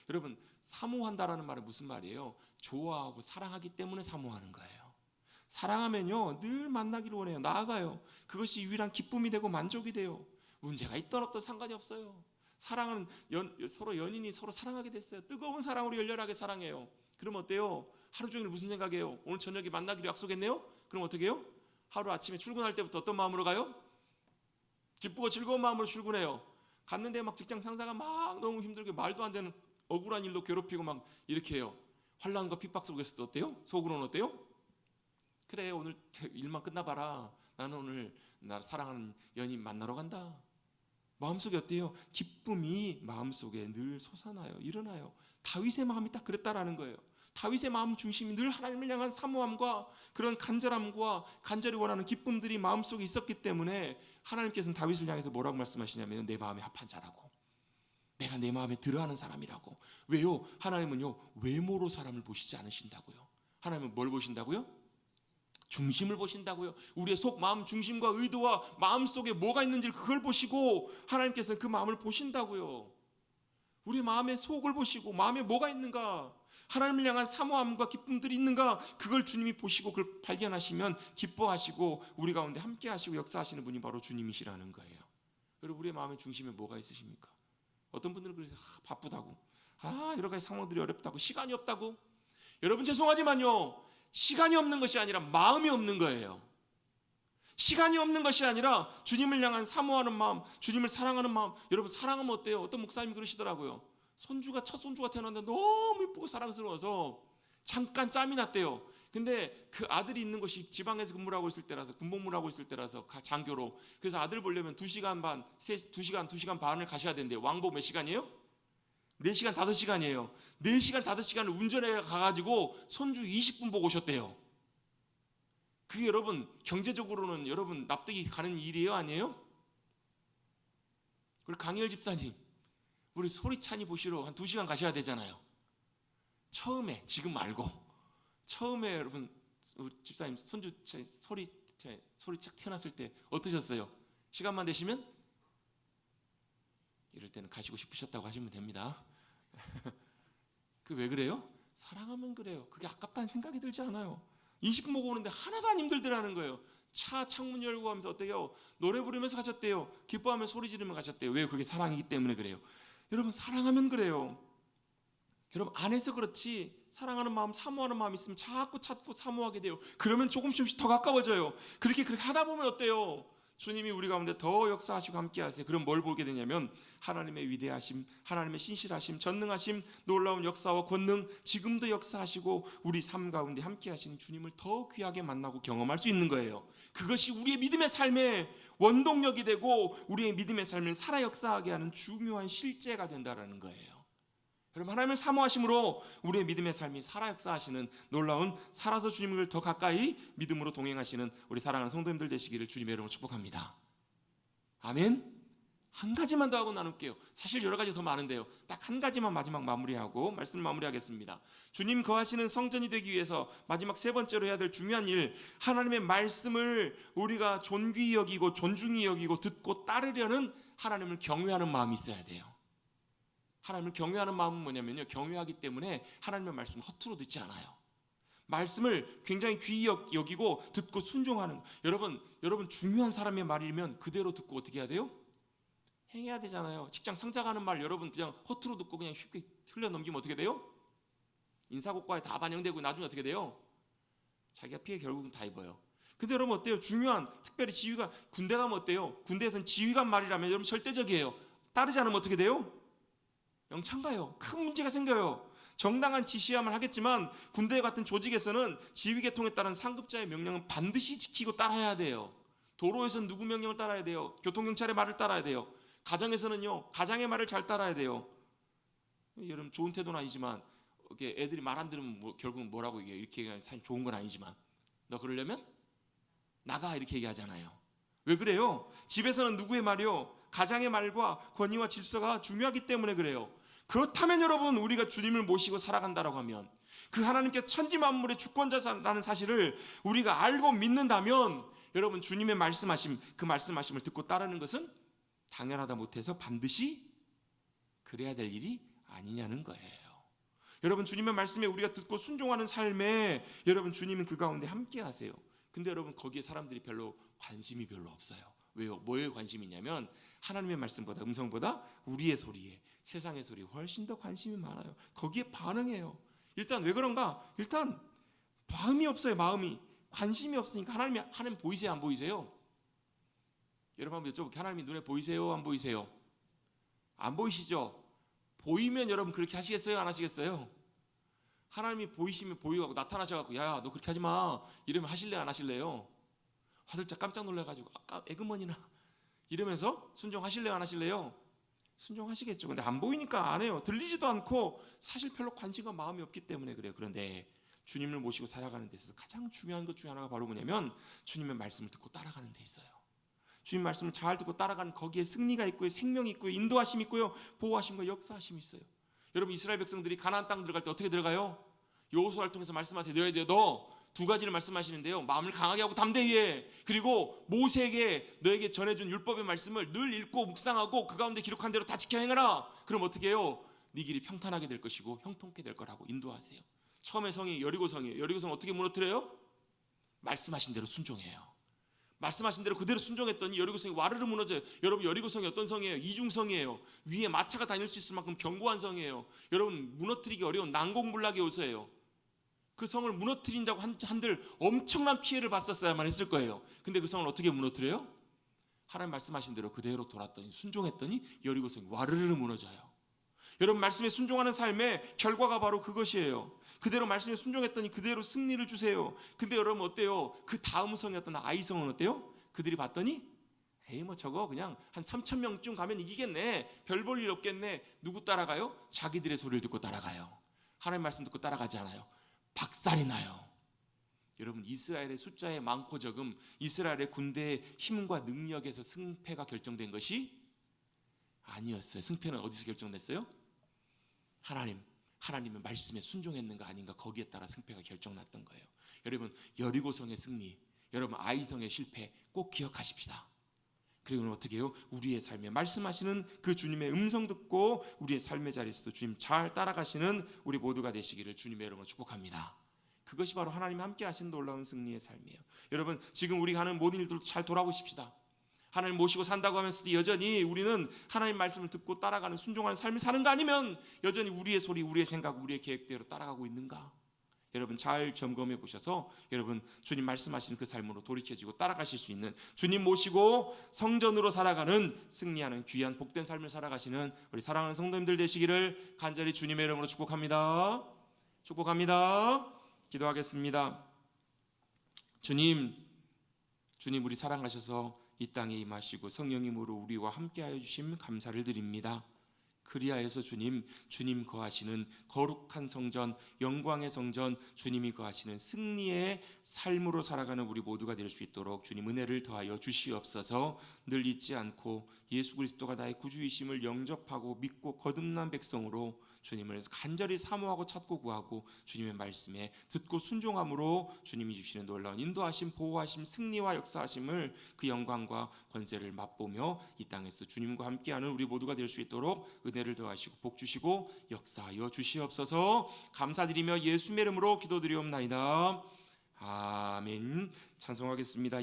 여러분 사모한다라는 말은 무슨 말이에요? 좋아하고 사랑하기 때문에 사모하는 거예요. 사랑하면요 늘 만나기를 원해요. 나아가요. 그것이 유일한 기쁨이 되고 만족이 돼요. 문제가 있던 없던 상관이 없어요. 사랑은 서로 연인이 서로 사랑하게 됐어요. 뜨거운 사랑으로 열렬하게 사랑해요. 그럼 어때요? 하루 종일 무슨 생각해요? 오늘 저녁에 만나기로 약속했네요? 그럼 어떻게 해요? 하루 아침에 출근할 때부터 어떤 마음으로 가요? 기쁘고 즐거운 마음으로 출근해요. 갔는데 막 직장 상사가 막 너무 힘들게 말도 안 되는 억울한 일로 괴롭히고 막 이렇게 해요. 환난과 핍박 속에서도 어때요? 속으로는 어때요? 그래 오늘 일만 끝나봐라. 나는 오늘 나 사랑하는 연인 만나러 간다. 마음속에 어때요? 기쁨이 마음속에 늘 솟아나요. 일어나요. 다윗의 마음이 딱 그랬다라는 거예요. 다윗의 마음 중심이 늘 하나님을 향한 사모함과 그런 간절함과 간절히 원하는 기쁨들이 마음속에 있었기 때문에 하나님께서는 다윗을 향해서 뭐라고 말씀하시냐면 내 마음에 합한 자라고, 내가 내 마음에 들어하는 사람이라고. 왜요? 하나님은요 외모로 사람을 보시지 않으신다고요. 하나님은 뭘 보신다고요? 중심을 보신다고요. 우리의 속 마음 중심과 의도와 마음속에 뭐가 있는지 그걸 보시고 하나님께서는 그 마음을 보신다고요. 우리 마음의 속을 보시고 마음에 뭐가 있는가, 하나님을 향한 사모함과 기쁨들이 있는가, 그걸 주님이 보시고 그걸 발견하시면 기뻐하시고 우리 가운데 함께 하시고 역사하시는 분이 바로 주님이시라는 거예요. 여러분 우리의 마음의 중심에 뭐가 있으십니까? 어떤 분들은 그래서 바쁘다고, 여러 가지 상황들이 어렵다고, 시간이 없다고. 여러분 죄송하지만요 시간이 없는 것이 아니라 마음이 없는 거예요. 시간이 없는 것이 아니라 주님을 향한 사모하는 마음, 주님을 사랑하는 마음. 여러분 사랑하면 어때요? 어떤 목사님이 그러시더라고요. 첫 손주가 태어났는데 너무 예쁘고 사랑스러워서 잠깐 짬이 났대요. 근데 그 아들이 있는 곳이 지방에서 근무를 하고 있을 때라서, 군복무를 하고 있을 때라서 장교로. 그래서 아들 보려면 2시간 반, 2시간 반을 가셔야 된대요. 왕복 몇 시간이에요? 4시간 5시간이에요. 4시간 5시간을 운전해 가가지고 손주 20분 보고 오셨대요. 그게 여러분 경제적으로는 여러분 납득이 가는 일이에요? 아니에요? 우리 강희열 집사님, 우리 소리찬이 보시러 한 2시간 가셔야 되잖아요. 처음에, 지금 말고 처음에 여러분 우리 집사님 손주 소리 착 태어났을 때 어떠셨어요? 시간만 되시면 이럴 때는 가시고 싶으셨다고 하시면 됩니다. 그 왜 그래요? 사랑하면 그래요. 그게 아깝다는 생각이 들지 않아요. 20분 보고 오는데 하나도 안 힘들더라는 거예요. 차 창문 열고 하면서 어때요? 노래 부르면서 가셨대요. 기뻐하며 소리 지르며 가셨대요. 왜? 그게 사랑이기 때문에 그래요. 여러분 사랑하면 그래요. 여러분 안에서 그렇지, 사랑하는 마음, 사모하는 마음 있으면 자꾸 찾고 사모하게 돼요. 그러면 조금씩 더 가까워져요. 그렇게 하다 보면 어때요? 주님이 우리 가운데 더 역사하시고 함께하세요. 그럼 뭘 보게 되냐면 하나님의 위대하심, 하나님의 신실하심, 전능하심, 놀라운 역사와 권능, 지금도 역사하시고 우리 삶 가운데 함께하시는 주님을 더 귀하게 만나고 경험할 수 있는 거예요. 그것이 우리의 믿음의 삶의 원동력이 되고 우리의 믿음의 삶을 살아 역사하게 하는 중요한 실제가 된다라는 거예요. 여러분, 하나님을 사모하심으로 우리의 믿음의 삶이 살아 역사하시는 놀라운 살아서 주님을 더 가까이 믿음으로 동행하시는 우리 사랑하는 성도님들 되시기를 주님의 이름으로 축복합니다. 아멘. 한 가지만 더 하고 나눌게요. 사실 여러 가지 더 많은데요, 딱 한 가지만 마지막 마무리하고 말씀을 마무리하겠습니다. 주님 거하시는 성전이 되기 위해서 마지막 세 번째로 해야 될 중요한 일, 하나님의 말씀을 우리가 존귀히 여기고 존중히 여기고 듣고 따르려는 하나님을 경외하는 마음이 있어야 돼요. 하나님을 경외하는 마음은 뭐냐면요, 경외하기 때문에 하나님의 말씀 허투루 듣지 않아요. 말씀을 굉장히 귀히 여기고 듣고 순종하는. 여러분 중요한 사람의 말이면 그대로 듣고 어떻게 해야 돼요? 행해야 되잖아요. 직장 상사 가는 말 여러분 그냥 허투루 듣고 그냥 쉽게 흘려 넘기면 어떻게 돼요? 인사고과에 다 반영되고 나중에 어떻게 돼요? 자기가 피해 결국은 다 입어요. 근데 여러분 어때요? 중요한, 특별히 지휘관, 군대 가면 어때요? 군대에서는 지휘관 말이라면 여러분 절대적이에요. 따르지 않으면 어떻게 돼요? 영창 가요. 큰 문제가 생겨요. 정당한 지시야만 하겠지만 군대 같은 조직에서는 지휘 계통에 따른 상급자의 명령은 반드시 지키고 따라야 돼요. 도로에서는 누구 명령을 따라야 돼요? 교통경찰의 말을 따라야 돼요. 가정에서는요, 가장의 말을 잘 따라야 돼요. 여러분 좋은 태도는 아니지만 애들이 말 안 들으면 결국은 뭐라고 얘기해요? 이렇게 얘기하면 사실 좋은 건 아니지만 너 그러려면 나가 이렇게 얘기하잖아요. 왜 그래요? 집에서는 누구의 말이요? 가장의 말과 권위와 질서가 중요하기 때문에 그래요. 그렇다면 여러분, 우리가 주님을 모시고 살아간다라고 하면 그 하나님께서 천지 만물의 주권자라는 사실을 우리가 알고 믿는다면 여러분, 주님의 말씀하심, 그 말씀하심을 듣고 따르는 것은 당연하다 못해서 반드시 그래야 될 일이 아니냐는 거예요. 여러분, 주님의 말씀에 우리가 듣고 순종하는 삶에 여러분 주님은 그 가운데 함께 하세요. 근데 여러분 거기에 사람들이 관심이 별로 없어요. 왜요? 뭐에 관심이 있냐면 하나님의 말씀보다, 음성보다 우리의 소리에, 세상의 소리에 훨씬 더 관심이 많아요. 거기에 반응해요. 일단 왜 그런가? 일단 마음이 없어요. 마음이. 관심이 없으니까. 하나님 보이세요? 안 보이세요? 여러분 한번 여쭤볼게요. 하나님이 눈에 보이세요? 안 보이세요? 안 보이시죠? 보이면 여러분 그렇게 하시겠어요? 안 하시겠어요? 하나님이 보이시면 보이고 나타나셔갖고 야, 너 그렇게 하지 마 이러면 하실래요? 안 하실래요? 화들짝 깜짝 놀라가지고 아까 에그머니나 이러면서 순종하실래요? 안 하실래요? 순종하시겠죠. 근데 안 보이니까 안 해요. 들리지도 않고 사실 별로 관심과 마음이 없기 때문에 그래요. 그런데 주님을 모시고 살아가는 데 있어서 가장 중요한 것 중에 하나가 바로 뭐냐면 주님의 말씀을 듣고 따라가는 데 있어요. 주님 말씀을 잘 듣고 따라가는 거기에 승리가 있고요, 생명이 있고요, 인도하심이 있고요, 보호하심과 역사하심이 있어요. 여러분 이스라엘 백성들이 가나안 땅 들어갈 때 어떻게 들어가요? 여호수아를 통해서 말씀하세요. 너 두 가지를 말씀하시는데요, 마음을 강하게 하고 담대히 해. 그리고 모세에게 너에게 전해준 율법의 말씀을 늘 읽고 묵상하고 그 가운데 기록한 대로 다 지켜 행하라. 그럼 어떻게 해요? 네 길이 평탄하게 될 것이고 형통케 될 거라고 인도하세요. 처음에 성이 여리고성이에요. 여리고성 어떻게 무너뜨려요? 말씀하신 대로 순종해요. 말씀하신 대로 그대로 순종했더니 여리고성이 와르르 무너져요. 여러분 여리고성이 어떤 성이에요? 이중성이에요. 위에 마차가 다닐 수 있을 만큼 견고한 성이에요. 여러분 무너뜨리기 어려운 난공불락의 요새예요. 그 성을 무너뜨린다고 한들 엄청난 피해를 봤었어야만 했을 거예요. 근데 그 성을 어떻게 무너뜨려요? 하나님 말씀하신 대로 그대로 돌았더니 순종했더니 여리고성이 와르르 무너져요. 여러분 말씀에 순종하는 삶의 결과가 바로 그것이에요. 그대로 말씀에 순종했더니 그대로 승리를 주세요. 근데 여러분 어때요? 그 다음 성이었던 아이성은 어때요? 그들이 봤더니 에이 뭐 저거 그냥 한 3,000명쯤 가면 이기겠네. 별 볼 일 없겠네. 누구 따라가요? 자기들의 소리를 듣고 따라가요. 하나님 말씀 듣고 따라가지 않아요. 박살이 나요. 여러분 이스라엘의 숫자의 많고 적음, 이스라엘의 군대의 힘과 능력에서 승패가 결정된 것이 아니었어요. 승패는 어디서 결정됐어요? 하나님의 말씀에 순종했는가 아닌가, 거기에 따라 승패가 결정났던 거예요. 여러분 여리고성의 승리, 여러분 아이성의 실패 꼭 기억하십시다. 그리고 어떻게 해요? 우리의 삶에 말씀하시는 그 주님의 음성 듣고 우리의 삶의 자리에서도 주님 잘 따라가시는 우리 모두가 되시기를 주님의 이름으로 축복합니다. 그것이 바로 하나님 함께 하신 놀라운 승리의 삶이에요. 여러분 지금 우리가 하는 모든 일들도 잘 돌아보십시다. 하나님 모시고 산다고 하면서도 여전히 우리는 하나님 말씀을 듣고 따라가는 순종하는 삶을 사는가, 아니면 여전히 우리의 소리, 우리의 생각, 우리의 계획대로 따라가고 있는가? 여러분 잘 점검해 보셔서 여러분 주님 말씀하시는 그 삶으로 돌이켜지고 따라가실 수 있는, 주님 모시고 성전으로 살아가는 승리하는 귀한 복된 삶을 살아가시는 우리 사랑하는 성도님들 되시기를 간절히 주님의 이름으로 축복합니다. 축복합니다. 기도하겠습니다. 주님 우리 사랑하셔서 이 땅에 임하시고 성령님으로 우리와 함께하여 주심 감사를 드립니다. 그리하여서 주님 거하시는 거룩한 성전, 영광의 성전, 주님이 거하시는 승리의 삶으로 살아가는 우리 모두가 될 수 있도록 주님 은혜를 더하여 주시옵소서. 늘 잊지 않고 예수 그리스도가 나의 구주이심을 영접하고 믿고 거듭난 백성으로 주님을 간절히 사모하고 찾고 구하고 주님의 말씀에 듣고 순종함으로 주님이 주시는 놀라운 인도하심, 보호하심, 승리와 역사하심을 그 영광과 권세를 맛보며 이 땅에서 주님과 함께하는 우리 모두가 될 수 있도록 은혜를 더하시고 복 주시고 역사하여 주시옵소서. 감사드리며 예수의 이름으로 기도드리옵나이다. 아멘. 찬송하겠습니다.